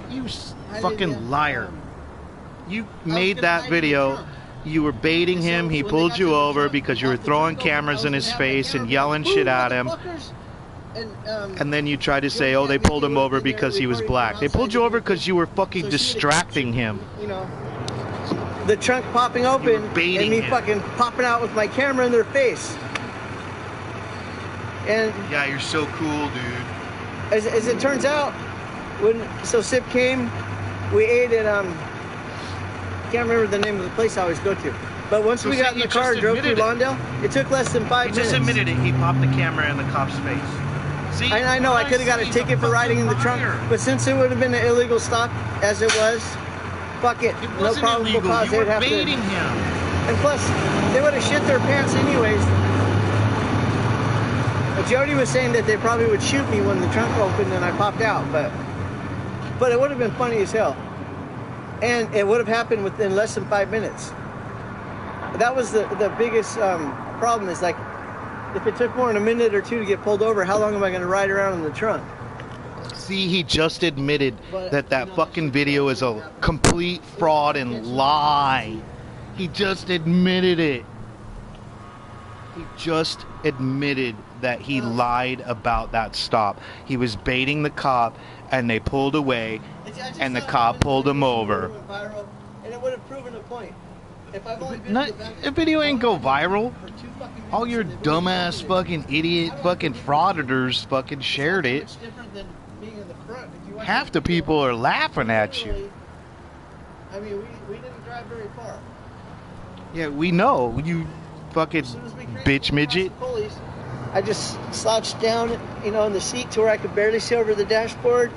You fucking liar. You made that video. You were baiting him. He pulled you over because you were throwing cameras in his face and yelling shit at him. And then you tried to say, oh, they pulled him over because he was black. They pulled you over because you were fucking distracting him.
You know, the trunk popping open and me fucking popping out with my camera in their face. And
yeah, you're so cool, dude.
As it turns out, so Sip came, we ate at can't remember the name of the place I always go to. But once
So
we
see,
got in
he
the car and
just
drove through
admitted it.
Lawndale, it took less than 5
He
minutes.
just admitted it. He popped the camera in the cop's face. See?
I know I could have got a
He's a
ticket for riding in the
fucking
trunk,
liar.
but since it would have been an illegal stop, as it was, fuck it.
It
No
wasn't
probable
illegal.
cause.
You
They'd
were
have
baiting
to.
him.
And plus, they would have shit their pants anyways. Jody was saying that they probably would shoot me when the trunk opened and I popped out, but it would have been funny as hell. And it would have happened within less than 5 minutes. That was the biggest problem is like, if it took more than a minute or two to get pulled over, how long am I going to ride around in the trunk?
See, he just admitted that fucking video is a complete fraud and lie. He just admitted it. He just admitted that he lied about that stop. He was baiting the cop, and they pulled away, and the cop pulled him over.
And it would have proven a point. If I've only been
The video ain't go viral. All your dumbass fucking idiot fucking frauditors fucking shared it. Half the people are laughing at you.
I mean, we didn't drive very far.
Yeah, we know. You fucking bitch midget.
I just slouched down, you know, in the seat to where I could barely see over the dashboard.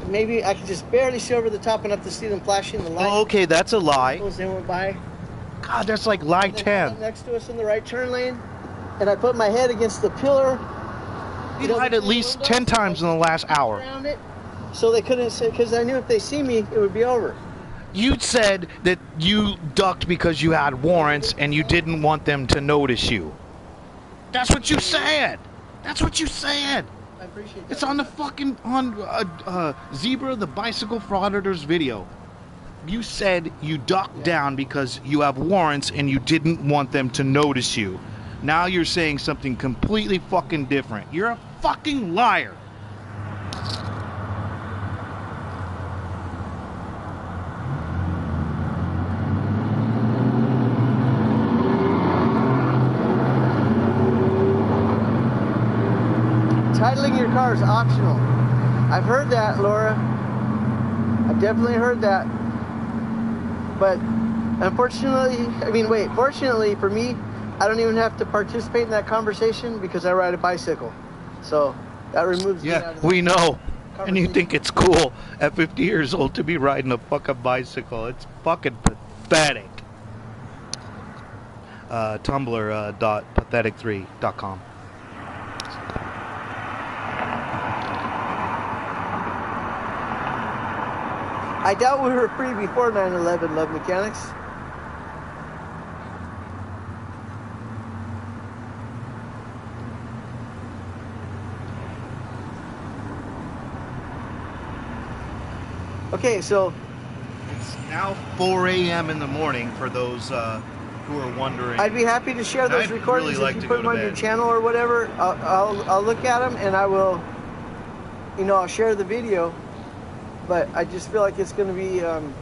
Maybe I could just barely see over the top enough to see them flashing the light.
Oh, okay, that's a lie.
As they went by.
God, that's like lie 10.
Next to us in the right turn lane, and I put my head against the pillar.
He lied at least 10 times in the last hour.
Around it, so they couldn't say, because I knew if they see me, it would be over.
You said that you ducked because you had warrants and you didn't want them to notice you. That's what you said. That's what you said.
I appreciate that.
It's on the fucking Zebra the Bicycle Frauditor's video. You said you ducked down because you have warrants and you didn't want them to notice you. Now you're saying something completely fucking different. You're a fucking liar.
Titling your car is optional. I've heard that, Laura. I've definitely heard that. But unfortunately, fortunately for me, I don't even have to participate in that conversation because I ride a bicycle. So that removes me out
Yeah,
of the
we know. And you
conversation.
think it's cool at 50 years old to be riding a fucking bicycle. It's fucking pathetic. Tumblr.pathetic3.com.
I doubt we were free before 9/11, Love Mechanics. Okay, so
It's now 4 a.m. in the morning for those who are wondering.
I'd be happy to share
And
those
I'd
recordings
really like
if
to
you put
go
them
to
on your
bed.
channel or whatever. I'll look at them and I will, I'll share the video. But I just feel like it's going to be an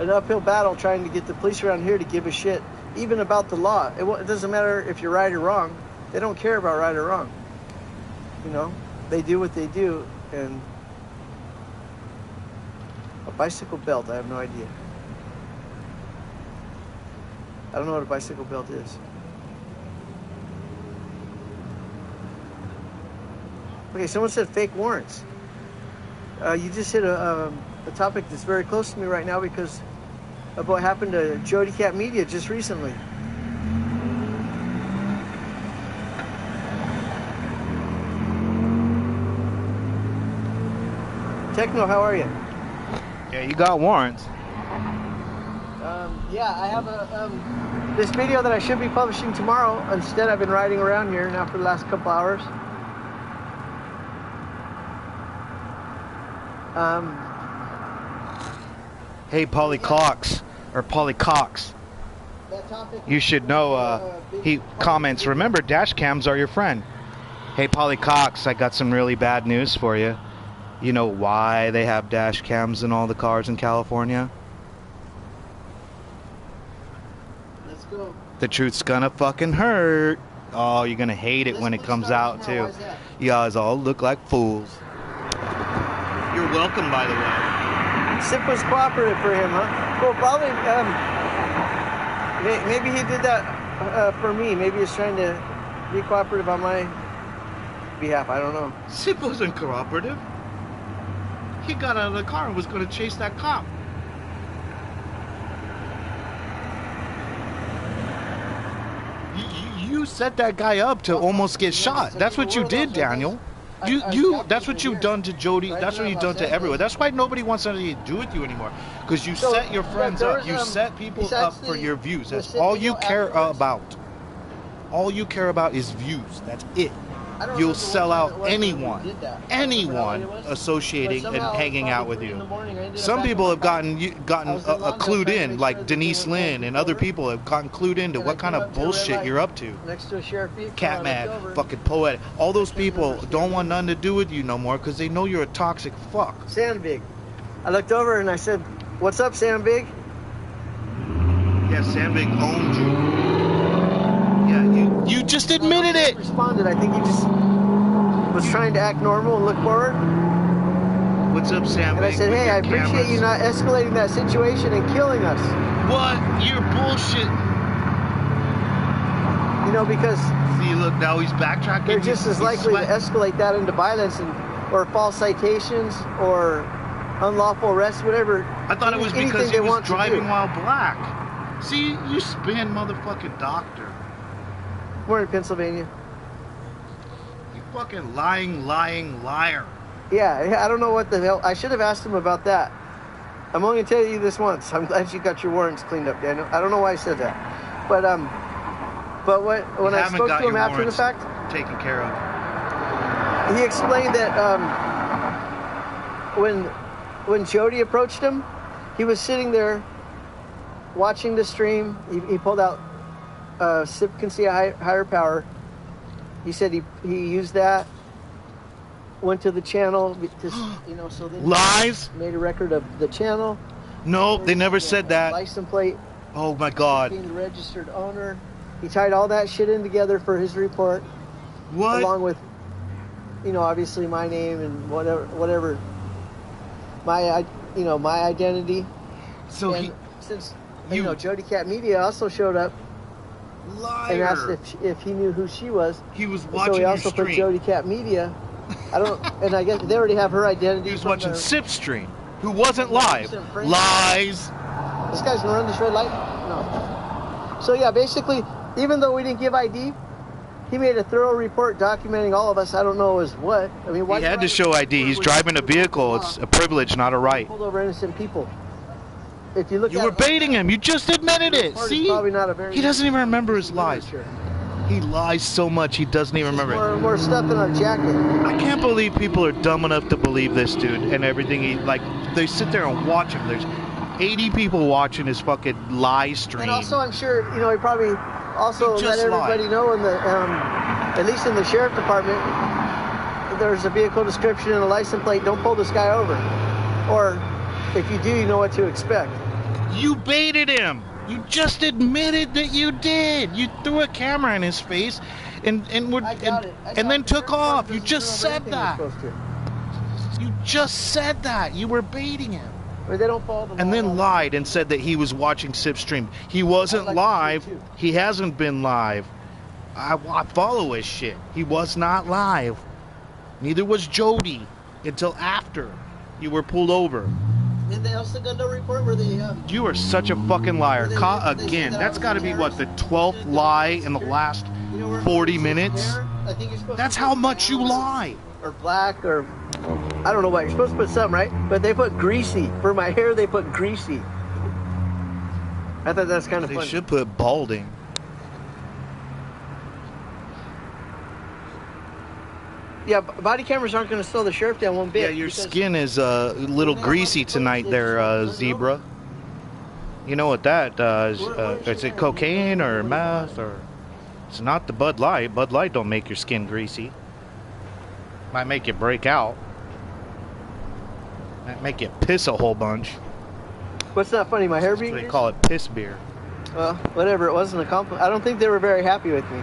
uphill battle trying to get the police around here to give a shit, even about the law. It doesn't matter if you're right or wrong. They don't care about right or wrong. They do what they do. And a bicycle belt, I have no idea. I don't know what a bicycle belt is. Okay, someone said fake warrants. You just hit a topic that's very close to me right now because of what happened to Jody Cat Media just recently. Techno, how are you?
Yeah, you got warrants.
Yeah, I have this video that I should be publishing tomorrow. Instead, I've been riding around here now for the last couple hours.
Hey, Polly Cox, or Polly Cox.
That topic,
You should know, he comments, remember, dash cams are your friend. Hey, Polly Cox, I got some really bad news for you. You know why they have dash cams in all the cars in California?
let's go.
The truth's gonna fucking hurt. Oh, you're gonna hate it when it comes out, too.
Why is that?
You guys all look like fools. You're welcome, by the way.
Sip was cooperative for him, huh? Well, probably. Maybe he did that for me. Maybe he's trying to be cooperative on my behalf. I don't know.
Sip wasn't cooperative. He got out of the car and was going to chase that cop. You set that guy up to almost get shot. That's what you did, Daniel. That's what you've done to Jody. That's what you've done to everyone. That's why nobody wants anything to do with you anymore. Because you set your friends up. You set people up for your views. That's all you care about. All you care about is views. That's it. You'll sell out anyone associating and hanging out with you. Some people have gotten clued in, like Denise Lynn and other people have gotten clued into what kind of bullshit you're up to. Catman, fucking poetic. All those people don't want nothing to do with you no more because they know you're a toxic fuck.
Sandbig. I looked over and I said, "What's up, Sandbig?"
Yeah, Sandbig owned you. You just admitted it.
Responded. I think he just was trying to act normal and look forward.
What's up, Sam?
And I said, hey, I appreciate you not escalating that situation and killing us.
What? You're bullshit.
You know, because
see, look, now he's backtracking.
They're just as likely to escalate that into violence or false citations or unlawful arrest, whatever.
I thought it was because he was driving while black. See, you spin, motherfucking doctor.
We're in Pennsylvania.
You fucking lying liar.
Yeah, I don't know what the hell. I should have asked him about that. I'm only going to tell you this once. I'm glad you got your warrants cleaned up, Daniel. I don't know why I said that. But when I spoke to him after the fact,
taken care of.
He explained that when Jody approached him, he was sitting there watching the stream. He pulled out SIP can see a higher power. He said he used that, went to the channel, so they
lies.
Made a record of the channel.
No, they never said that.
License plate.
Oh my God.
Being the registered owner. He tied all that shit in together for his report.
What?
Along with, obviously my name and whatever. My identity.
So
since Jody Cat Media also showed up.
Liar.
And asked if he knew who she was.
He was watching.
So he also put Jody Cat Media. And I guess they already have her identity.
He was watching SIP stream, who wasn't live. Lies.
This guy's gonna run this red light? No. So yeah, basically, even though we didn't give ID, he made a thorough report documenting all of us. I don't know as what. I mean, why?
He had to show ID. He's driving a vehicle. It's a privilege, not a right.
Pulled over innocent people. If you look,
you were baiting him. You just admitted it. See, he doesn't even remember his lies. He lies so much he doesn't even remember it.
More stuff in our jacket.
I can't believe people are dumb enough to believe this dude and everything he they sit there and watch him. There's 80 people watching his fucking lie stream.
And also, I'm sure he probably also let everybody know in the at least in the sheriff department, there's a vehicle description and a license plate. Don't pull this guy over, or if you do, you know what to expect.
You baited him. You just admitted that you did. You threw a camera in his face and then took off. You just said that. You just said that. You were baiting him.
But they don't follow the law.
And then lied and said that he was watching SIP stream. He wasn't live. He hasn't been live. I follow his shit. He was not live. Neither was Jody until after you were pulled over.
And they also got no report where they
You are such a fucking liar. Caught again. That's got to be what, the 12th lie in the last 40 minutes? That's how much you lie.
Or black, or I don't know what. You're supposed to put something, right? But they put greasy. For my hair, they put greasy. I thought that's kind of funny.
They should put balding.
Yeah, body cameras aren't going to slow the sheriff down one bit.
Yeah, your skin is a little greasy tonight there, Zebra. You know what that does? Is it cocaine or meth? Or it's not the Bud Light. Bud Light don't make your skin greasy. Might make you break out. Might make you piss a whole bunch.
What's not funny? My hair being
They call it piss beer.
Well, whatever. It wasn't a compliment. I don't think they were very happy with me.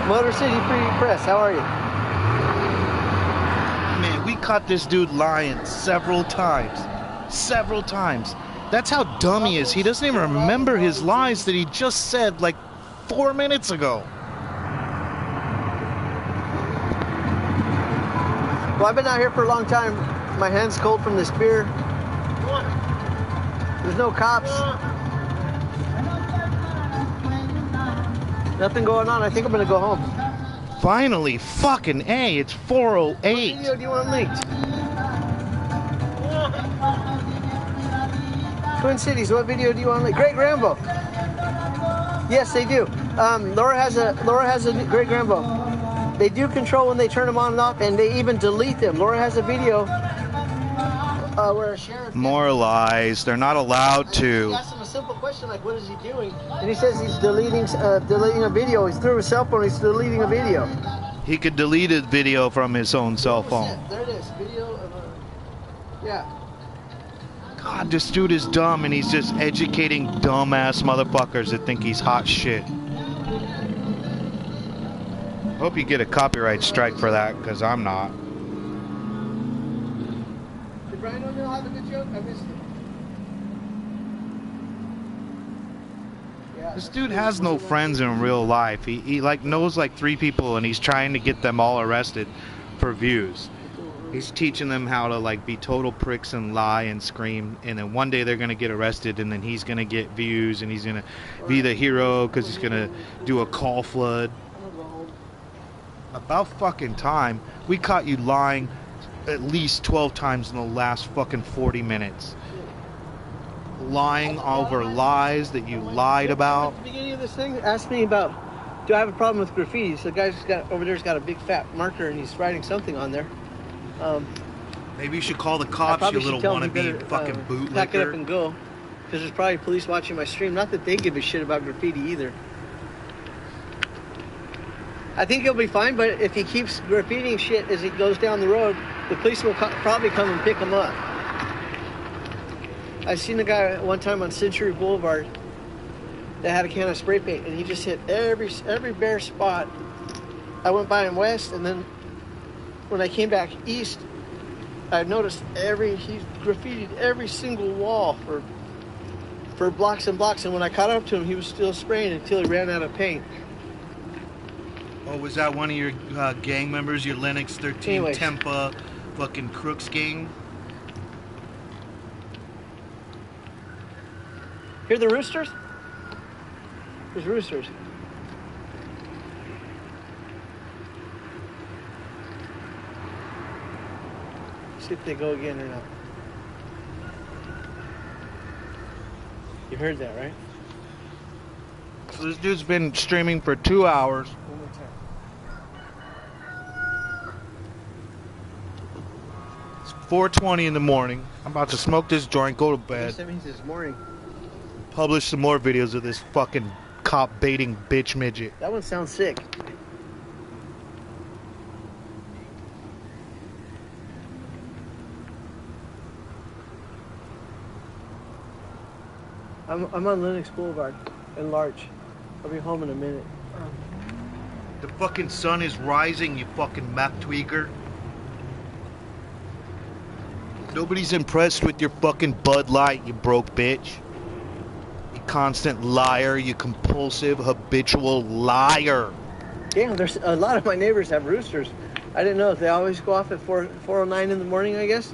Motor City Free Press, how are you?
Man, we caught this dude lying several times. Several times. That's how dumb he is. He doesn't even remember his lies that he just said like 4 minutes ago.
Well, I've been out here for a long time. My hand's cold from this beer. There's no cops. Nothing going on. I think I'm gonna go home.
Finally, fucking A, it's 4:08.
What video do you want linked? Twin Cities, what video do you want linked? Great Grambo. Yes, they do. Laura has a Great Grambo. They do control when they turn them on and off, and they even delete them. Laura has a video where a sheriff...
More lies. They're not allowed to.
He asked him a simple question like, what is he doing? And he says he's deleting a video. He's through his cell phone. He's deleting a video.
He could delete a video from his own cell phone.
There it is. Video of a... Yeah.
God, this dude is dumb, and he's just educating dumbass motherfuckers that think he's hot shit. Hope you get a copyright strike for that, because I'm not.
Did Brian O'Neill have a good joke? I missed it. Yeah,
This dude has no friends in real life. He like knows like 3 people, and he's trying to get them all arrested for views. He's teaching them how to like be total pricks and lie and scream, and then one day they're gonna get arrested, and then he's gonna get views, and he's gonna be the hero because he's gonna do a call flood. About fucking time. We caught you lying at least 12 times in the last fucking 40 minutes. Lying over lies that you lied about.
At the beginning of this thing, asked me about, do I have a problem with graffiti? So the guy's got over there's got a big fat marker and he's writing something on there.
Maybe you should call the
I
cops,
probably
you little
should tell him he
wannabe
better,
fucking
pack it up
bootlicker.
and go, because there's probably police watching my stream. Not that they give a shit about graffiti either. I think he'll be fine, but if he keeps graffitiing shit as he goes down the road, the police will probably come and pick him up. I seen a guy one time on Century Boulevard that had a can of spray paint, and he just hit every bare spot. I went by him west, and then when I came back east, I noticed he graffitied every single wall for blocks and blocks, and when I caught up to him, he was still spraying until he ran out of paint.
Oh, was that one of your gang members, your Linux 13
Anyways.
Tempa fucking Crooks gang?
Hear the roosters? There's roosters. See if they go again or not. You heard that, right?
So this dude's been streaming for 2 hours.
One more time.
It's 4:20 in the morning. I'm about to smoke this joint, go to
I
bed,
guess that means it's morning.
publish some more videos of this fucking cop baiting bitch midget.
That one sounds sick. I'm on Linux Boulevard in Larch. I'll be home in a minute.
The fucking sun is rising, you fucking map tweaker. Nobody's impressed with your fucking Bud Light, you broke bitch. You constant liar, you compulsive, habitual liar.
Damn, there's a lot of my neighbors have roosters. I didn't know. They always go off at 4:09 in the morning, I guess.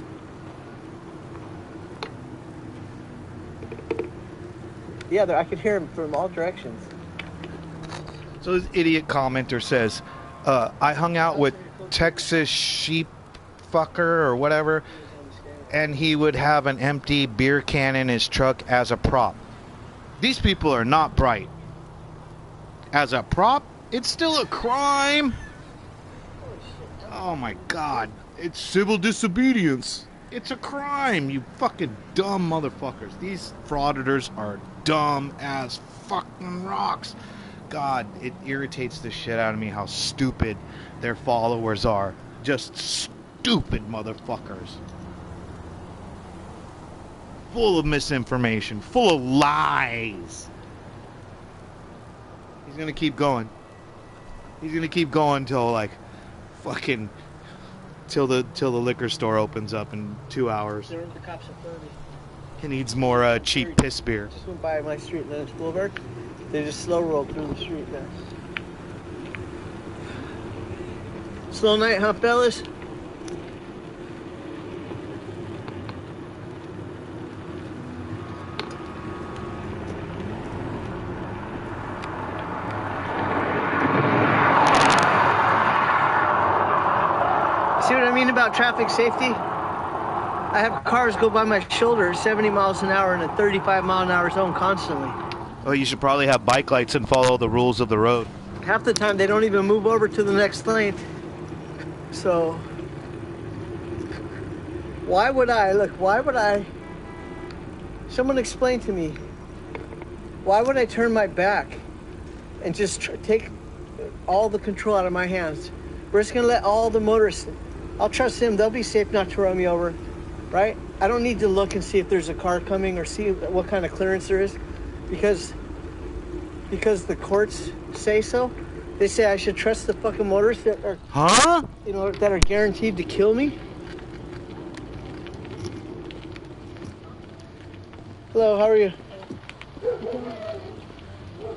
Yeah, I could hear them from all directions.
So this idiot commenter says, I hung out with Texas sheep fucker or whatever, and he would have an empty beer can in his truck as a prop. These people are not bright. As a prop, it's still a crime. Oh my God. It's civil disobedience. It's a crime, you fucking dumb motherfuckers. These frauditors are dumb as fucking rocks. God, it irritates the shit out of me how stupid their followers are. Just stupid motherfuckers. Full of misinformation, full of lies. He's gonna keep going. He's gonna keep going till like fucking till the liquor store opens up in 2 hours.
The cops are 30.
He needs more cheap piss beer.
Just went by my street, Lennox Boulevard. They just slow rolled through the street, man. Slow night, huh, fellas? See what I mean about traffic safety? I have cars go by my shoulder at 70 miles an hour in a 35-mile-an-hour zone constantly.
Well, you should probably have bike lights and follow the rules of the road.
Half the time they don't even move over to the next lane. So, why would I, someone explain to me, why would I turn my back and just take all the control out of my hands? We're just gonna let all the motorists, I'll trust them, they'll be safe not to run me over, right? I don't need to look and see if there's a car coming or see what kind of clearance there is because the courts say so. They say I should trust the fucking motorists that are, that are guaranteed to kill me. Hello, how are you?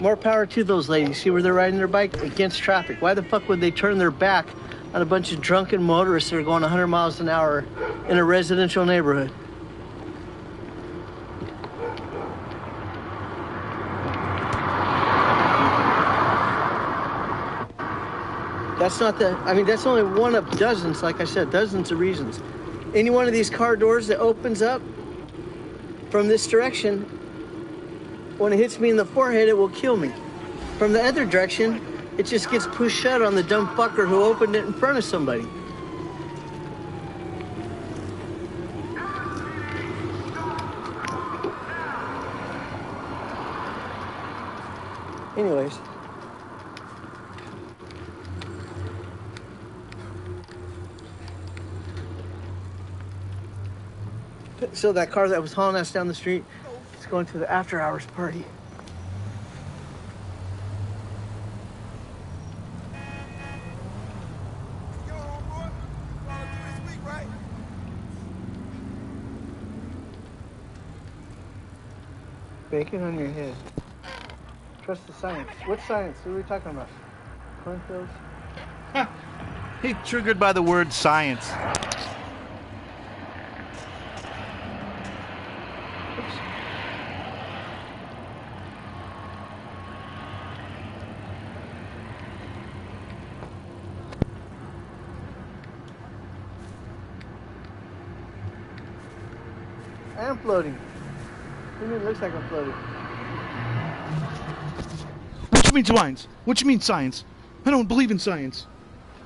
More power to those ladies. See where they're riding their bike against traffic. Why the fuck would they turn their back on a bunch of drunken motorists that are going 100 miles an hour in a residential neighborhood? That's not that's only one of dozens, like I said, dozens of reasons. Any one of these car doors that opens up from this direction, when it hits me in the forehead, it will kill me. From the other direction, it just gets pushed shut on the dumb fucker who opened it in front of somebody. Anyways. So that car that was hauling us down the street is going to the after hours party.
Yo, homeboy, you wanna do this week, right?
Bacon on your head. Trust the science. What science? What are we talking about? Cornfields?
He triggered by the word science.
I am floating. What do you mean it looks like I'm floating?
What you mean science? What you mean science? I don't believe in science.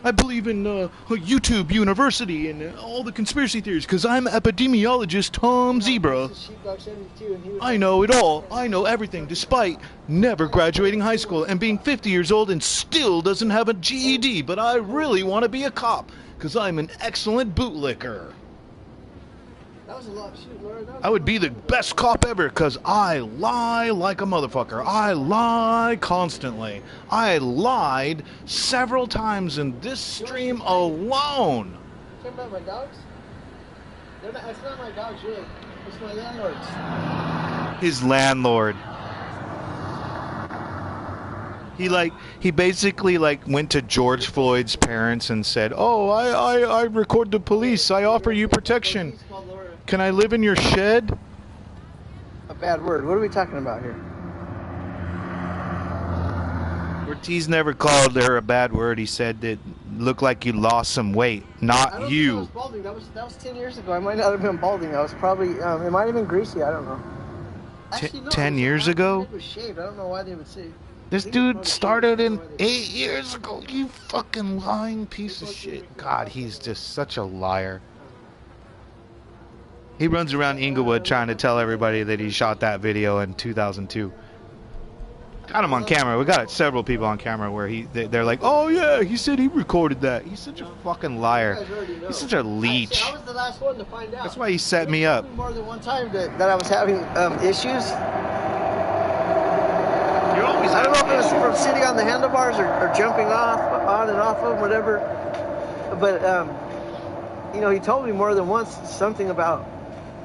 I believe in YouTube University and all the conspiracy theories because I'm epidemiologist Tom Zebra. I know it all. I know everything despite never graduating high school and being 50 years old and still doesn't have a GED, but I really want to be a cop because I'm an excellent bootlicker.
That was a lot. Shoot, Laura,
I would be the best cop ever because I lie like a motherfucker. I lie constantly. I lied several times in this stream alone.
Talking about my dogs? It's not my dogs, really. It's my landlord's.
His landlord. He basically went to George Floyd's parents and said, "Oh, I record the police. I offer you protection. Can I live in your shed?"
A bad word. What are we talking about here?
Ortiz never called her a bad word. He said it looked like you lost some weight, not you.
I was balding. That was 10 years ago. I might not have been balding. I was probably, it might have been greasy. I don't know. Actually, no,
10 years ago?
It was shaved. I don't know why they would say.
This dude started in 8 years ago. You fucking lying piece of shit. God, he's just such a liar. He runs around Inglewood trying to tell everybody that he shot that video in 2002. Got him on camera. We got several people on camera where they're like, "Oh yeah, he said he recorded that." He's such a fucking liar. He's such a leech.
I was the last one to find out.
That's why he set me up.
More than one time that I was having issues.
You're always.
I don't know if it was from sitting on the handlebars or jumping on and off of them, whatever. But he told me more than once something about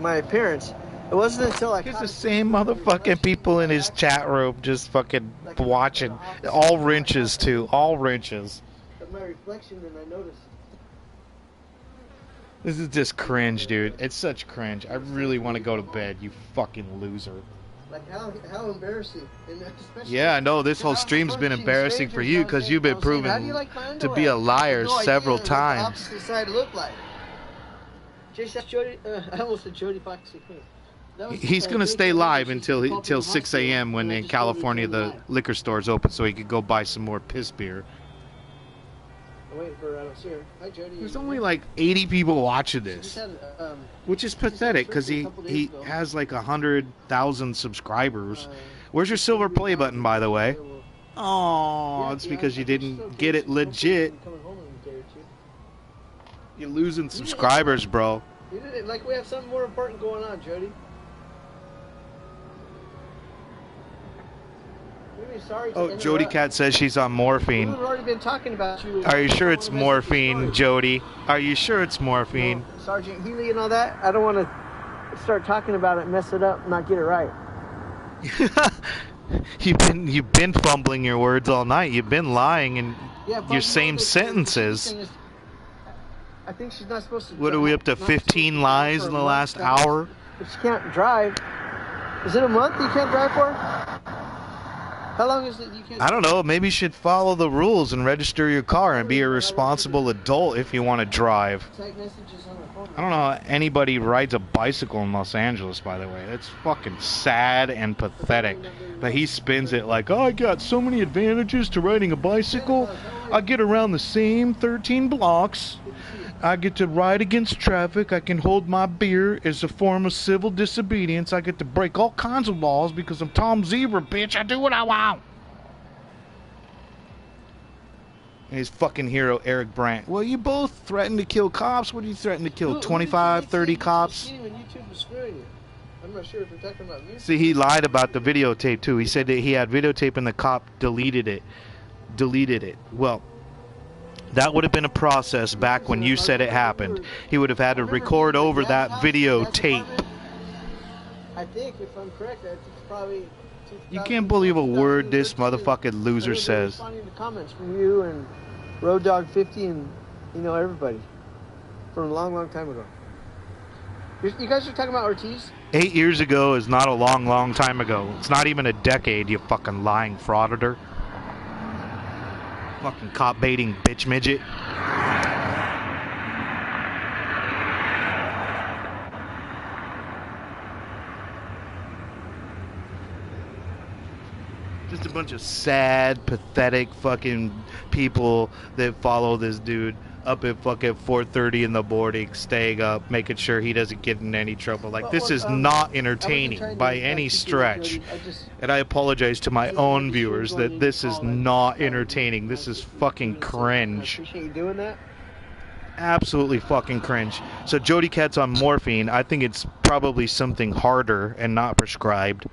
my appearance. It wasn't until I
It's the same motherfucking people in his chat room just fucking watching. All wrenches, too. All wrenches.
my reflection and I noticed.
This is just cringe, dude. It's such cringe. I really want to go to bed, you fucking loser.
Like, how embarrassing. And especially,
Yeah, I know this whole stream's been embarrassing for you because you've been proven to be a liar several times.
What the opposite side looked like. Jason, that's Jody. I almost said Jody Fox.
He's gonna stay live until 6 a.m. when in California the liquor stores open, so he could go buy some more piss beer.
I'm waiting for her. I don't see her. Hi, Jody.
There's only like 80 people watching this, which is pathetic because he has like 100,000 subscribers. Where's your silver play button, by the way? Oh, it's because you didn't get it legit. You're losing subscribers, bro.
Like we have something more important going on, Jody. Sorry
Oh, Jody Cat says she's on morphine.
We've already been talking about you.
Are you sure it's morphine, Jody? Are you sure it's morphine?
No, Sergeant Healy and all that? I don't want to start talking about it, mess it up, not get it right.
You've been fumbling your words all night. You've been lying in your same sentences.
I think she's not supposed to.
What are we up to? 15 lies in the last hour?
But she can't drive. Is it a month you can't drive for? How long is it you can't?
I don't know. Maybe you should follow the rules and register your car and be a responsible adult if you want to drive. I don't know how anybody rides a bicycle in Los Angeles, by the way. It's fucking sad and pathetic. But he spins it like, oh, I got so many advantages to riding a bicycle. I get around the same 13 blocks. I get to ride against traffic. I can hold my beer as a form of civil disobedience. I get to break all kinds of laws because I'm Tom Zebra, bitch. I do what I want. And his fucking hero, Eric Brandt. Well, you both threatened to kill cops. What do you threaten to kill? 25, 30 cops?
I'm not sure if you're talking about me.
See, he lied about the videotape, too. He said that he had videotape and the cop deleted it. Well, that would have been a process back when you said it happened. He would have had to record over that videotape.
I think, if I'm correct, it's probably...
You can't believe a word this motherfucking loser says.
Responding to comments from you and Road Dog 50 and, everybody. From a long, long time ago. You guys are talking about Ortiz?
8 years ago is not a long, long time ago. It's not even a decade, you fucking lying frauditor. Fucking cop baiting bitch midget. Just a bunch of sad, pathetic fucking people that follow this dude up at fucking 4:30 in the morning, staying up, making sure he doesn't get in any trouble. Like, this is not entertaining by any stretch. And I apologize to my own viewers that this is not entertaining. This is fucking cringe.
I appreciate you doing that.
Absolutely fucking cringe. So Jody Cat's on morphine. I think it's probably something harder and not prescribed.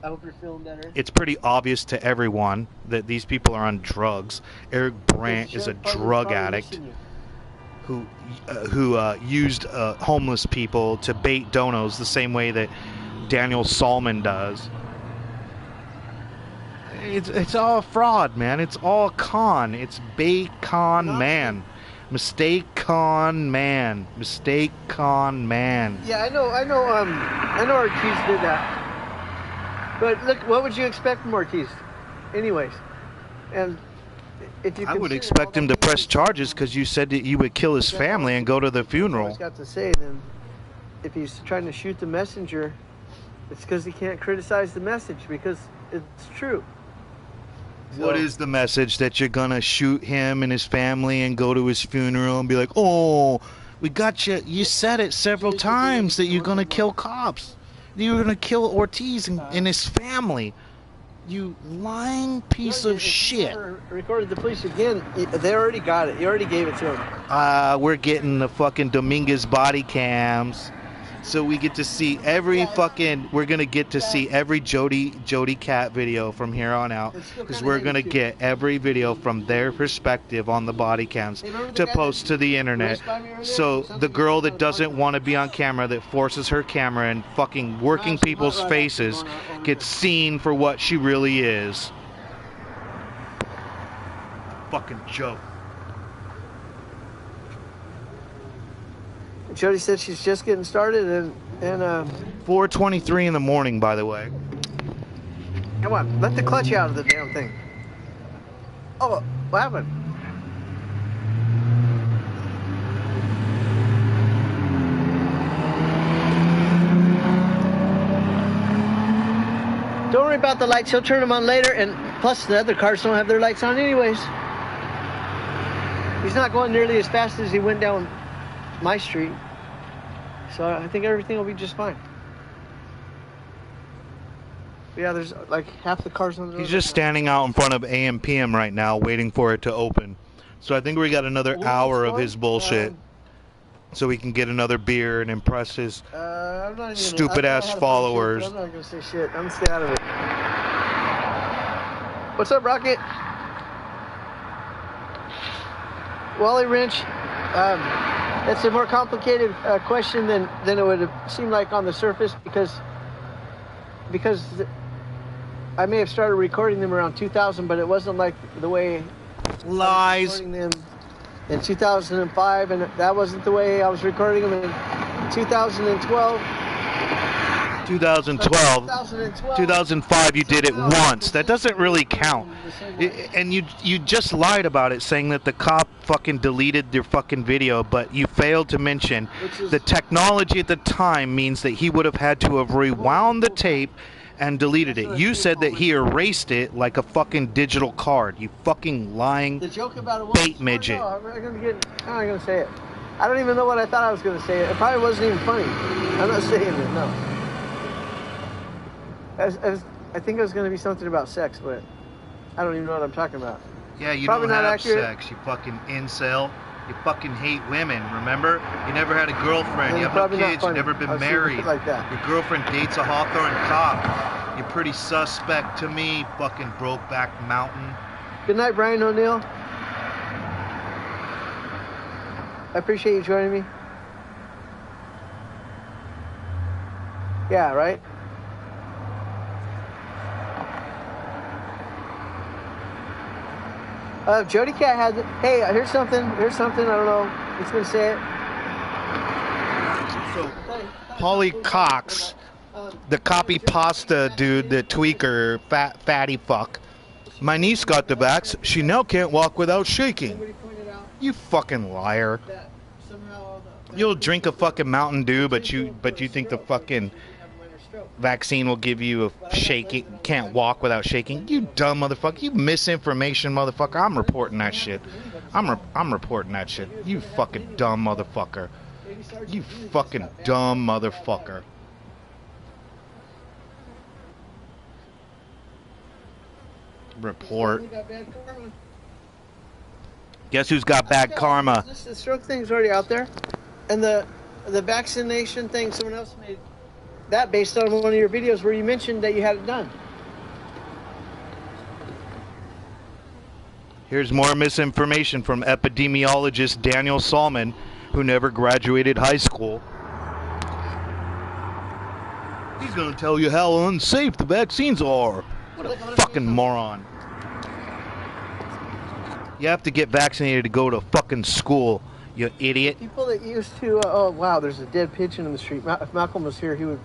I hope you're feeling better.
It's pretty obvious to everyone that these people are on drugs. Eric Brandt is a drug addict who used homeless people to bait donos the same way that Daniel Salmon does. It's all a fraud, man. It's all a con. It's bacon man. Mistake con man. Mistake con man.
Yeah, I know Ortiz did that. But look, what would you expect from Ortiz? Anyways, and if you
I would expect him to press charges because you said that you would kill his family and go to the funeral.
He's got to say, then, if he's trying to shoot the messenger, it's because he can't criticize the message because it's true. So,
what is the message? That you're gonna shoot him and his family and go to his funeral and be like, oh, we got you. You said it several times that you're gonna kill cops. You were going to kill Ortiz and his family. You lying piece of shit.
Recorded the police again. They already got it. You already gave it to them.
We're getting the fucking Dominguez body cams. So we get to see every fucking. We're gonna get to see every Jody Cat video from here on out, because we're gonna get every video from their perspective on the body cams to post to the internet. So the girl that doesn't want to be on camera, that forces her camera in fucking working people's faces, gets seen for what she really is. Fucking joke.
Jody said she's just getting started, and
4:23 in the morning, by the way.
come on, let the clutch out of the damn thing. Oh, what happened? Don't worry about the lights. He'll turn them on later, and plus the other cars don't have their lights on anyways. He's not going nearly as fast as he went down my street, so I think everything will be just fine. Yeah, there's like half the cars on the road.
He's just standing out in front of AM/PM right now, waiting for it to open. So I think we got another hour of his bullshit, so we can get another beer and impress his
I'm not even
stupid ass followers.
I'm not gonna say shit. I'm gonna stay out of it. What's up, Rocket? Wally Wrench. It's a more complicated question than it would seem like on the surface, because I may have started recording them around 2000, but it wasn't like the way
Lies.
I was recording them in 2005, and that wasn't the way I was recording them in 2012.
2012. 2005 you did it once. That doesn't really count. And you just lied about it, saying that the cop fucking deleted your fucking video, but you failed to mention the technology at the time means that he would have had to have rewound the tape and deleted it. You said that he erased it like a fucking digital card. You fucking lying
The joke about it was,
bait midget.
No, I'm not gonna say it. I don't even know what I thought I was gonna say. It probably wasn't even funny. I'm not saying it. No. I think it was gonna be something about sex, but I don't even know what I'm talking about.
Yeah, you
Probably
don't
not
have
accurate.
sex, you fucking incel. You fucking hate women, remember? You never had a girlfriend, you have no
Probably not
kids, you've
funny.
never been
I'll see
married.
it like that.
Your girlfriend dates a Hawthorne cop. You're pretty suspect to me, fucking Brokeback Mountain.
Good night, Brian O'Neill. I appreciate you joining me. Yeah, right? Jody Cat had. Hey, here's something. I don't know. Who's gonna say it?
So, Polly Cox, the copy pasta dude, the tweaker, fatty fuck. My niece got the vax. She now can't walk without shaking. You fucking liar. You'll drink a fucking Mountain Dew, but you think the fucking vaccine will give you a shaking, can't walk without shaking. You dumb motherfucker. You misinformation motherfucker. I'm reporting that shit. I'm reporting that shit. You fucking dumb motherfucker. You fucking dumb motherfucker. Report. Guess who's got bad karma?
The stroke thing's already out there, and the vaccination thing. Someone else made that based on one of your videos where you mentioned that you had it done.
Here's more misinformation from epidemiologist Daniel Salmon, who never graduated high school. He's gonna tell you how unsafe the vaccines are. What a fucking moron. You have to get vaccinated to go to fucking school, you idiot.
People that used to, oh wow, there's a dead pigeon in the street. If Malcolm was here, he would,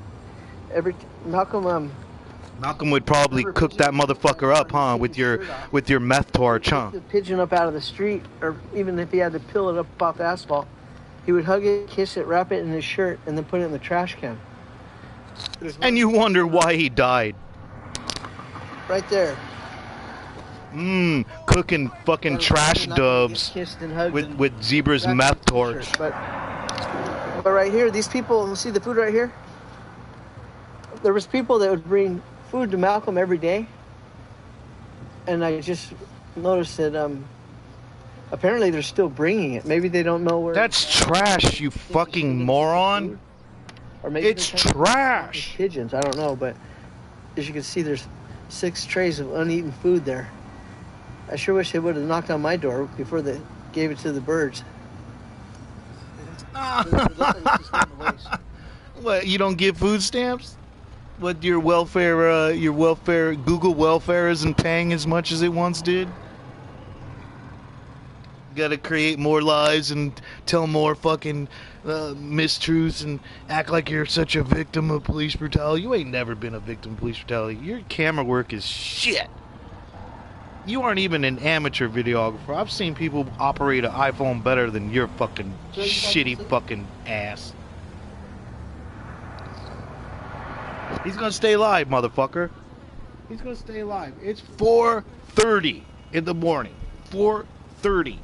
Malcolm would probably cook that motherfucker up, huh, with your meth torch, huh?
The pigeon up out of the street, or even if he had to peel it up off the asphalt, he would hug it, kiss it, wrap it in his shirt, and then put it in the trash can.
And you wonder why he died.
Right there.
Cooking fucking trash doves
Kissed and hugged
with Zebra's meth torch.
But right here, these people, see the food right here? There was people that would bring food to Malcolm every day. And I just noticed that apparently they're still bringing it. Maybe they don't know where.
That's trash, you fucking moron.
Or maybe
It's
they're trying to
trash.
pigeons. I don't know, but as you can see, there's 6 trays of uneaten food there. I sure wish they would have knocked on my door before they gave it to the birds.
What, you don't give food stamps? What, your welfare Google welfare isn't paying as much as it once did? Gotta create more lies and tell more fucking mistruths and act like you're such a victim of police brutality. You ain't never been a victim of police brutality. Your camera work is shit. You aren't even an amateur videographer. I've seen people operate an iPhone better than your fucking shitty fucking ass. He's gonna stay alive, motherfucker. He's gonna stay alive. It's 4:30 in the morning. 4:30.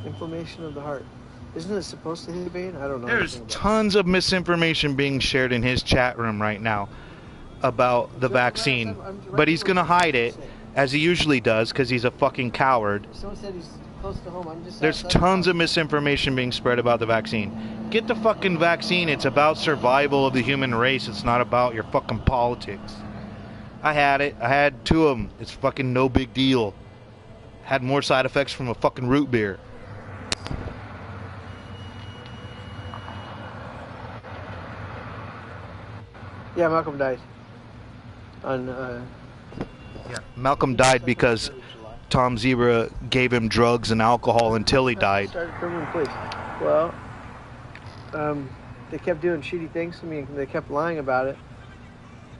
Inflammation of the heart. Isn't it supposed to hit the vein? I don't know.
There's tons of misinformation being shared in his chat room right now about the vaccine, but he's gonna hide it, as he usually does, because he's a fucking coward.
Someone said he's close to home. I'm just
There's tons of misinformation being spread about the vaccine. Get the fucking vaccine. It's about survival of the human race. It's not about your fucking politics. I had it. I had 2 of them. It's fucking no big deal. Had more side effects from a fucking root beer.
Yeah, Malcolm died. On
Yeah. Malcolm died because Tom Zebra gave him drugs and alcohol until he died.
Started criminal police. Well, they kept doing shitty things to me, and they kept lying about it.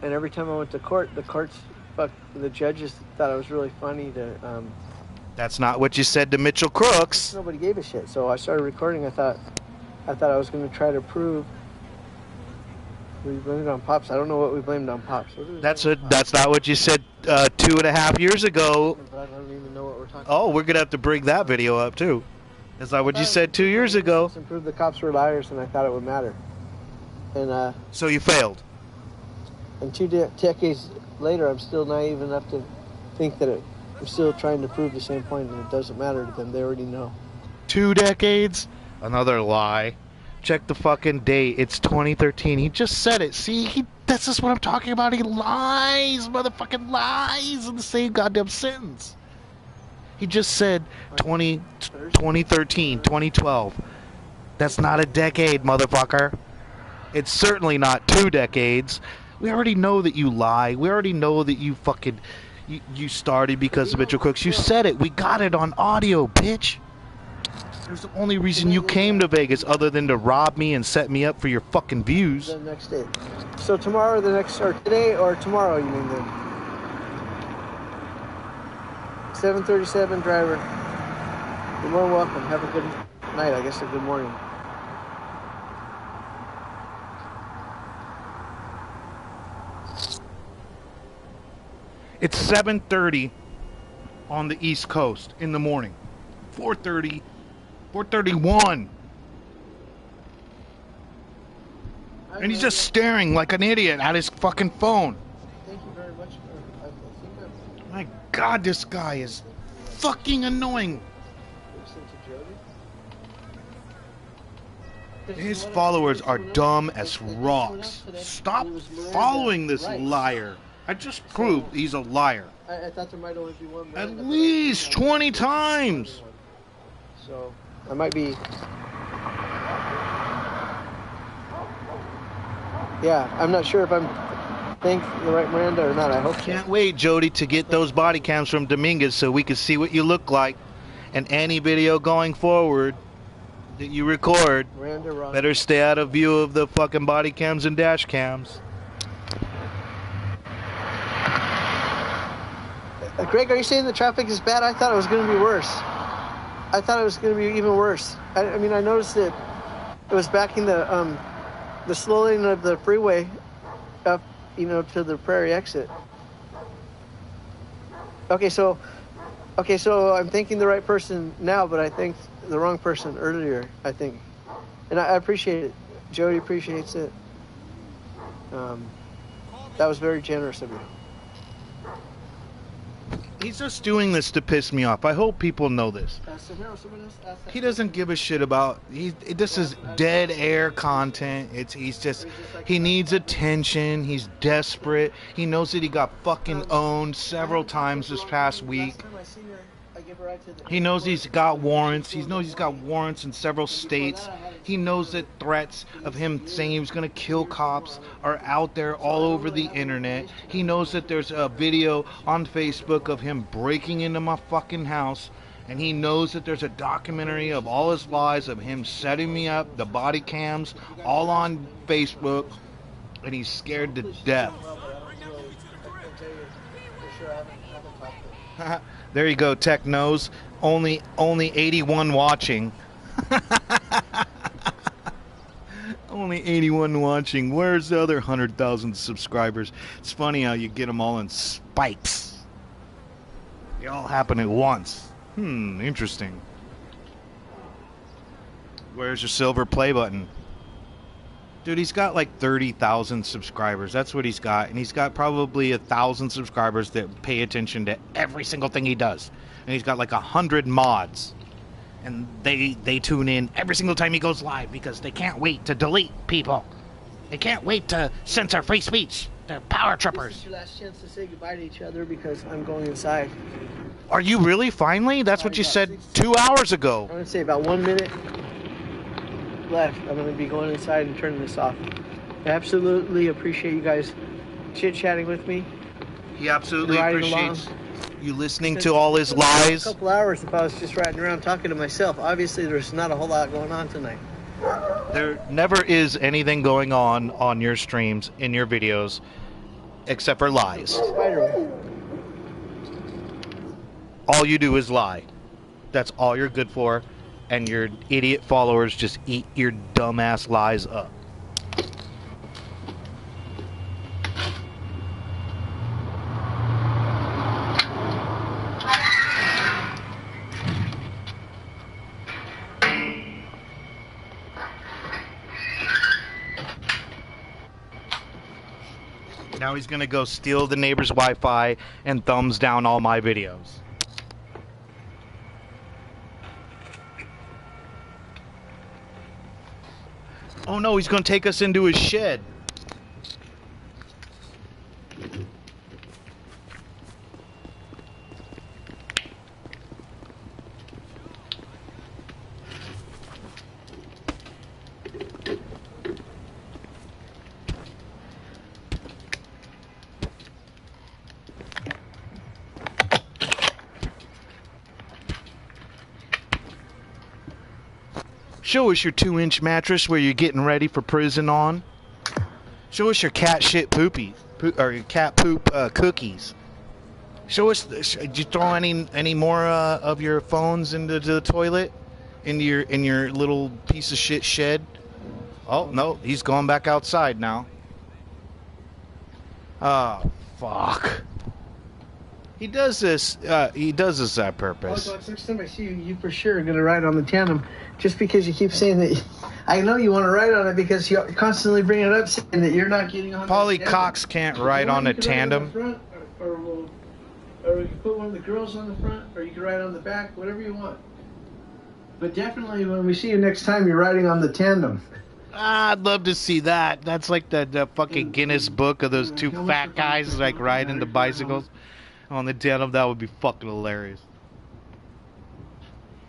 And every time I went to court, the judges thought it was really funny to.
That's not what you said to Mitchell Crooks.
Nobody gave a shit, so I started recording. I thought I was going to try to prove we blamed it on Pops. I don't know what we blamed on Pops.
That's not what you said 2.5 years ago.
But I don't even know what we're talking.
Oh, we're gonna have to bring that video up too. That's not what you said 2 years ago.
And prove the cops were liars, and I thought it would matter. And
So you failed.
and 2 decades later, I'm still naive enough to think that I'm still trying to prove the same point, and it doesn't matter to them. They already know.
2 decades? Another lie. Check the fucking date. It's 2013. He just said it. See, that's just what I'm talking about. He lies, motherfucking lies in the same goddamn sentence. He just said 2013, 2012. That's not a decade, motherfucker. It's certainly not 2 decades. We already know that you lie. We already know that you fucking... You started because of Mitchell Crooks. You said it. We got it on audio, bitch. There's the only reason you came to Vegas other than to rob me and set me up for your fucking views.
The next day. So tomorrow, or today, or tomorrow, you mean then? 7:37 driver. You're more welcome. Have a good night. I guess a good morning.
It's 7:30 on the East Coast in the morning. 4:30, 4:31. And he's just staring like an idiot at his fucking phone.
Thank you very much. I think
My God, this guy is fucking annoying. His followers are dumb as rocks. Stop following this liar. I just proved he's a liar.
I thought there might only be one.
At least 20 times.
So I might be. Yeah, I'm not sure if I'm thanking the right Miranda or not. I hope so.
Can't wait, Jody, to get those body cams from Dominguez so we can see what you look like. And any video going forward that you record,
Miranda Ross.
better stay out of view of the fucking body cams and dash cams.
Greg, are you saying the traffic is bad? I thought it was going to be worse. I thought it was going to be even worse. I mean, I noticed that it was backing the slow lane of the freeway up, to the Prairie exit. Okay, so I'm thinking the right person now, but I think the wrong person earlier, I think. And I appreciate it. Jody appreciates it. That was very generous of you.
He's just doing this to piss me off. I hope people know this. He doesn't give a shit about. This is dead air content. He needs attention. He's desperate. He knows that he got fucking owned several times this past week. He knows he's got warrants. He knows he's got warrants in several states. He knows that threats of him saying he was going to kill cops are out there all over the internet. He knows that there's a video on Facebook of him breaking into my fucking house. And he knows that there's a documentary of all his lies of him setting me up, the body cams, all on Facebook. And he's scared to death. There you go, Tech knows. Only 81 watching. Only 81 watching. Where's the other 100,000 subscribers? It's funny how you get them all in spikes. They all happen at once. Interesting. Where's your silver play button? Dude, he's got like 30,000 subscribers. That's what he's got. And he's got probably 1,000 subscribers that pay attention to every single thing he does. And he's got like 100 mods. And they tune in every single time he goes live because they can't wait to delete people. They can't wait to censor free speech. They're power trippers.
This is your last chance to say goodbye to each other because I'm going inside.
Are you really finally? That's what you said 2 hours ago.
I'm going to say about 1 minute left. I'm going to be going inside and turning this off. I absolutely appreciate you guys chit-chatting with me.
He absolutely appreciates you listening
Since
to all his lies.
A couple hours if I was just riding around talking to myself. Obviously, there's not a whole lot going on tonight.
There never is anything going on your streams, in your videos, except for lies.
Spider-Man.
All you do is lie. That's all you're good for, and your idiot followers just eat your dumbass lies up. Now he's gonna go steal the neighbor's Wi-Fi and thumbs down all my videos. Oh no, he's gonna take us into his shed. Show us your 2-inch mattress where you're getting ready for prison on. Show us your cat shit or your cat poop cookies. Show us. Did you throw any more of your phones into the toilet, in your little piece of shit shed? Oh no, he's going back outside now. Oh fuck. He does this. He does this on purpose.
Oh, next time I see you, you for sure are gonna ride on the tandem. Just because you keep saying that, I know you want to ride on it because you constantly bring it up, saying that you're not getting on.
Polly Cox can't ride on a tandem.
Or you can put one of the girls on the front, or you can ride on the back, whatever you want. But definitely, when we see you next time, you're riding on the tandem.
I'd love to see that. That's like the fucking Guinness book of those two fat guys like riding the bicycles on the tandem. That would be fucking hilarious.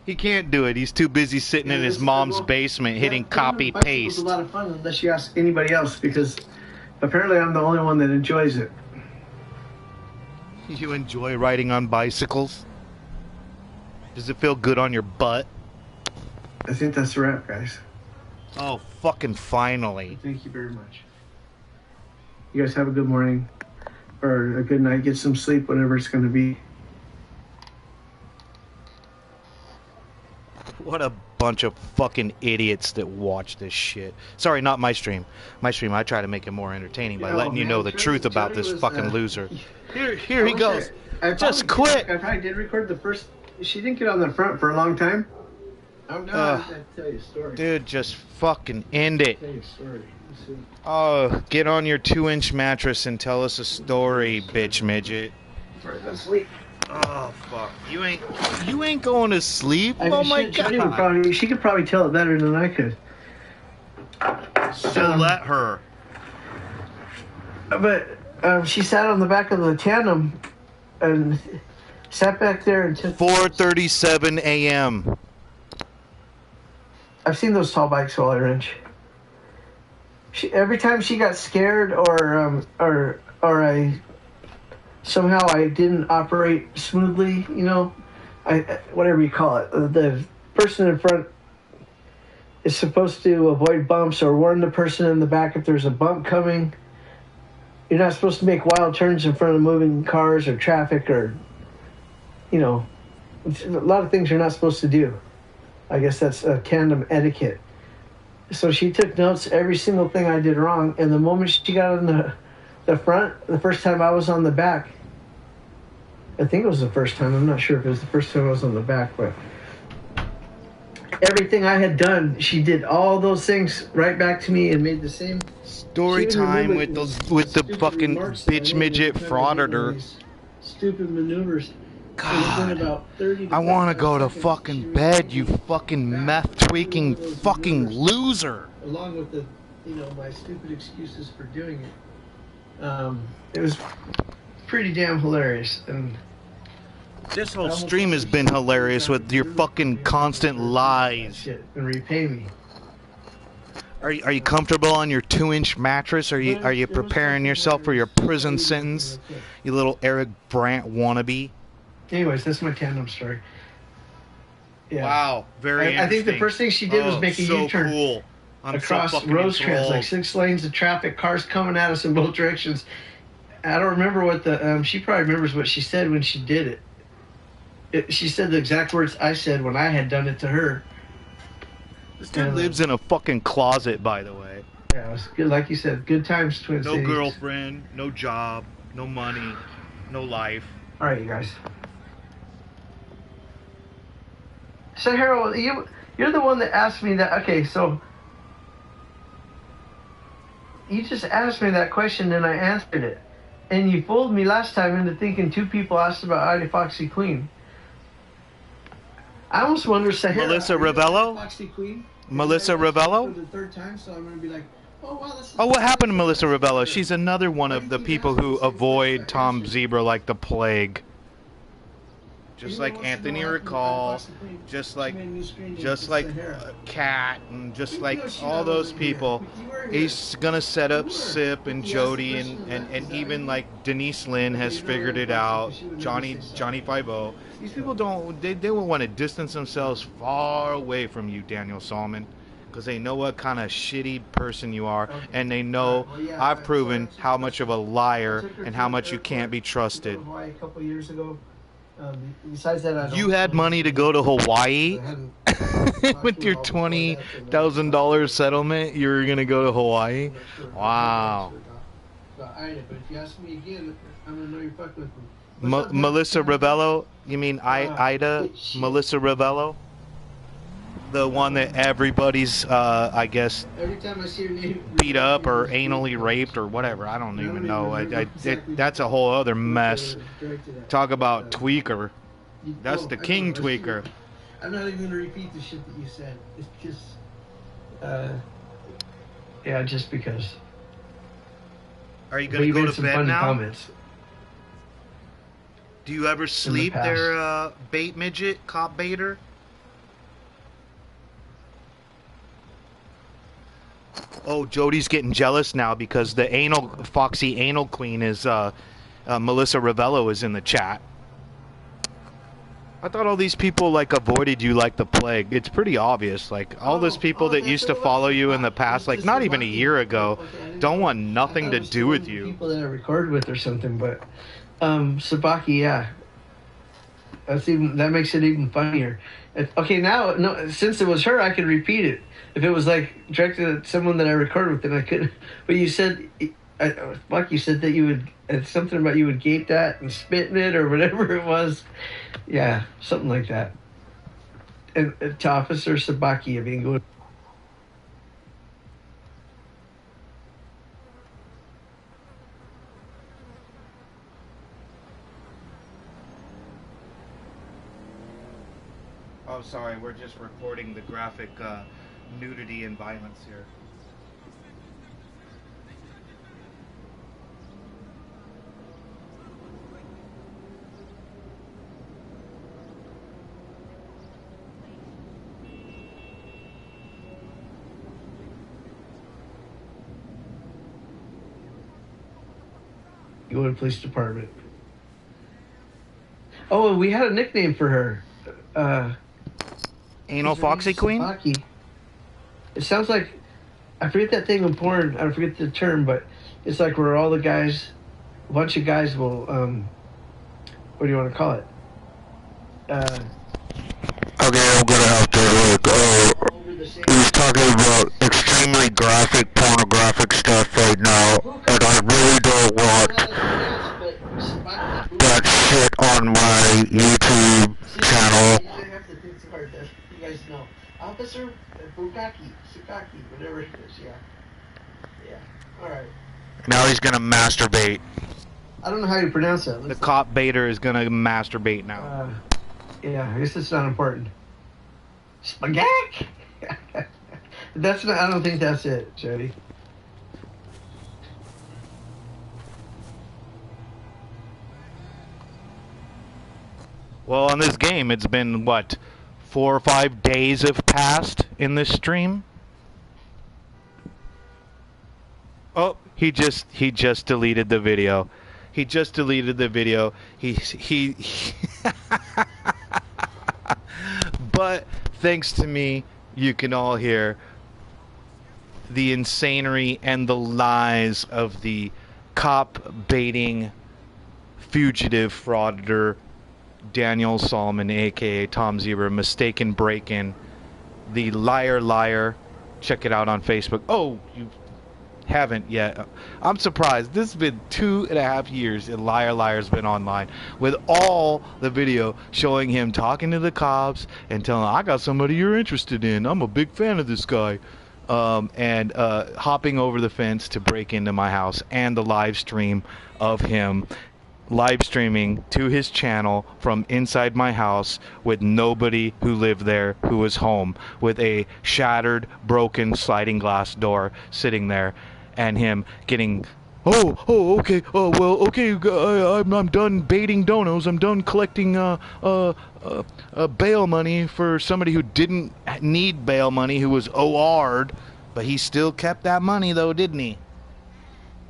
He can't do it. He's too busy sitting in his mom's basement hitting copy paste.
It's a lot of fun unless you ask anybody else, because apparently I'm the only one that enjoys it.
You enjoy riding on bicycles? Does it feel good on your butt?
I think that's a wrap, guys.
Oh, fucking finally.
Thank you very much. You guys have a good morning or a good night. Get some sleep, whatever it's going to be.
What a bunch of fucking idiots that watch this shit. Sorry, not my stream. My stream, I try to make it more entertaining by letting you know the truth about this fucking loser. Here he goes. Just quit.
I probably did record the first. She didn't get on the front for a long time. I'm not. I'll tell you a story.
Dude, just fucking end it.
I'll tell you a story.
Oh, get on your 2-inch mattress and tell us a story, bitch midget.
Before I go to sleep.
Oh fuck! You ain't going to sleep. Oh my
Jody would
god!
she could probably tell it better than I could.
So let her.
But she sat on the back of the tandem and sat back there and took.
4:37 a.m.
I've seen those tall bikes while I wrench. Every time she got scared or somehow I didn't operate smoothly, you know, whatever you call it, the person in front is supposed to avoid bumps or warn the person in the back if there's a bump coming. You're not supposed to make wild turns in front of moving cars or traffic or, you know, a lot of things you're not supposed to do. I guess that's tandem etiquette. So she took notes every single thing I did wrong, and the moment she got on the front, the first time I was on the back, I think it was the first time, I'm not sure if it was the first time I was on the back, but everything I had done, she did all those things right back to me and made the same
Story time with the fucking bitch midget frauditor.
Stupid maneuvers.
God,
about 30 to
I want to
45
go to
seconds, she
fucking
was
bed, you
making
fucking meth tweaking fucking loser.
along with the, you know, my stupid excuses for doing it. It was pretty damn hilarious, and
This whole stream has been hilarious with your fucking constant lies.
shit and repay me.
Are you comfortable on your 2-inch mattress? Are you preparing yourself for your prison sentence? You little Eric Brandt wannabe.
Anyways, that's my tandem story. Yeah.
Wow, very interesting.
I think the first thing she did was make a U-turn
cool. I'm
across
so fucking
Rosecrans,
enthralled.
like 6 lanes of traffic, cars coming at us in both directions. I don't remember what the she probably remembers what she said when she did it. She said the exact words I said when I had done it to her.
This dude lives in a fucking closet, by the way.
Yeah, it was good. Like you said, good times, Twin
No
Cities.
girlfriend, no job, no money, no life.
All right, you guys. So Harold, you're the one that asked me that. Okay, so you just asked me that question and I answered it, and you fooled me last time into thinking 2 people asked about Ida Foxy Queen. I almost wonder, Sahara,
Melissa Ravello?
Foxy Queen?
Melissa Ravello?
For the 3rd time, so I'm gonna be like, oh wow, this is
Oh, what happened to Melissa Ravello? She's another one of the people who avoid Tom Zebra like the plague. Just like Anthony Recall, just like Kat, and just like all those people. He's gonna set up Sip and Jody and even like Denise Lynn has figured it out. Johnny 5-0. These people they will want to distance themselves far away from you, Daniel Solomon, because they know what kind of shitty person you are, and they know I've proven how much of a liar and how much you can't be trusted.
A couple years ago. Besides that,
You had money to go to Hawaii with your $20,000 settlement. You were gonna go to Hawaii. Wow.
But if you ask me again, I'm gonna know you're fucking with me.
Melissa Ravello? You mean Ida? Melissa Ravello? The one that everybody's, I guess,
Every time I see her name
beat up or anally raped or whatever. I don't even know. That's a whole other mess. Talk about tweaker. That's the king tweaker.
I'm not even going to repeat the shit that you said. It's just, yeah, just because.
Are you going to go to bed now?
Comments.
Do you ever sleep there, bait midget, cop baiter? Oh, Jody's getting jealous now because the Foxy anal queen is Melissa Ravello is in the chat. I thought all these people like avoided you like the plague. It's pretty obvious. Like all those people that used to follow you in the past, like not even a year ago, don't want nothing to do with you.
People that I recorded with or something, but Sabaki, yeah, that makes it even funnier. Okay, now no, since it was her, I could repeat it. If it was like directed at someone that I recorded with, then I couldn't. But you said, you said that you would. It's something about you would gape that and spit in it or whatever it was. Yeah, something like that. And to Officer Sabaki, I mean, good.
sorry, we're just recording the graphic nudity and violence here.
You go to the police department. Oh, we had a nickname for her.
Anal Foxy Queen?
Saki. It sounds like, I forget that thing in porn, I forget the term, but it's like where all the guys, a bunch of guys will, what do you want to call it?
Okay, I'm gonna have to look. He's talking about extremely graphic, pornographic stuff right now, and I really don't want that shit on my YouTube channel.
You have to think smart, you guys know. Officer Bukaki, Sukaki, whatever it is, yeah. Yeah, alright.
Now he's gonna masturbate.
I don't know how you pronounce that.
The cop baiter is gonna masturbate now.
Yeah, I guess it's not important. Spaghetti! That's not, I don't think that's it, Jody.
Well, on this game, it's been, what, 4 or 5 days have passed in this stream? Oh, he just deleted the video. He just deleted the video. He But thanks to me, you can all hear the insanery and the lies of the cop baiting fugitive frauder Daniel Solomon, aka Tom Zebra, mistaken break-in, the liar. Check it out on Facebook. Oh, you haven't yet. I'm surprised. This has been 2.5 years and Liar's been online with all the video showing him talking to the cops and telling them, I got somebody you're interested in. I'm a big fan of this guy. And hopping over the fence to break into my house, and the live stream of him live streaming to his channel from inside my house with nobody who lived there who was home, with a shattered, broken sliding glass door sitting there, and him getting, okay, I'm done baiting donos, I'm done collecting bail money for somebody who didn't need bail money, who was OR'd, but he still kept that money though, didn't he?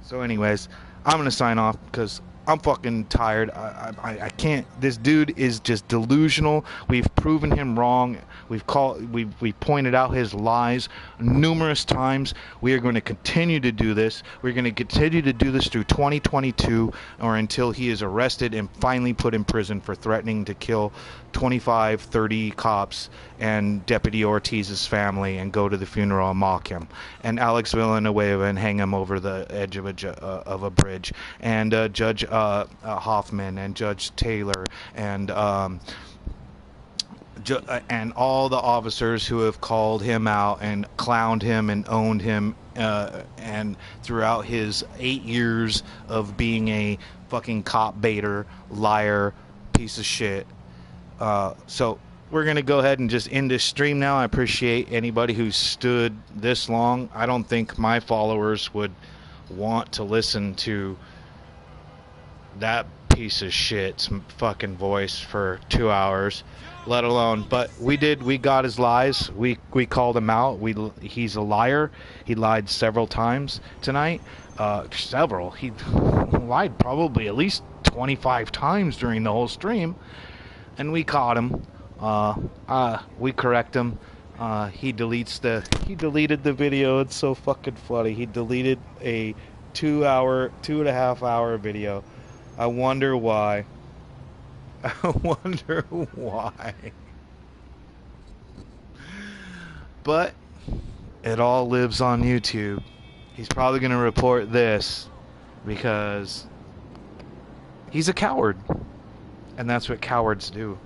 So anyways, I'm gonna sign off because I'm fucking tired. I can't. This dude is just delusional. We've proven him wrong. We've pointed out his lies numerous times. We are going to continue to do this. We're going to continue to do this through 2022, or until he is arrested and finally put in prison for threatening to kill 25, 30 cops and Deputy Ortiz's family and go to the funeral and mock him, and Alex Villanueva and hang him over the edge of a bridge, and Judge Hoffman and Judge Taylor and all the officers who have called him out and clowned him and owned him, and throughout his 8 years of being a fucking cop baiter, liar, piece of shit. So we're going to go ahead and just end this stream now. I appreciate anybody who stood this long. I don't think my followers would want to listen to that piece of shit's fucking voice for 2 hours, let alone. But we got his lies. We called him out. He's a liar. He lied several times tonight. Several. He lied probably at least 25 times during the whole stream. And we caught him. We correct him. He deleted the video. It's so fucking funny. He deleted a 2.5 hour video. I wonder why. But it all lives on YouTube. He's probably going to report this because he's a coward. And that's what cowards do.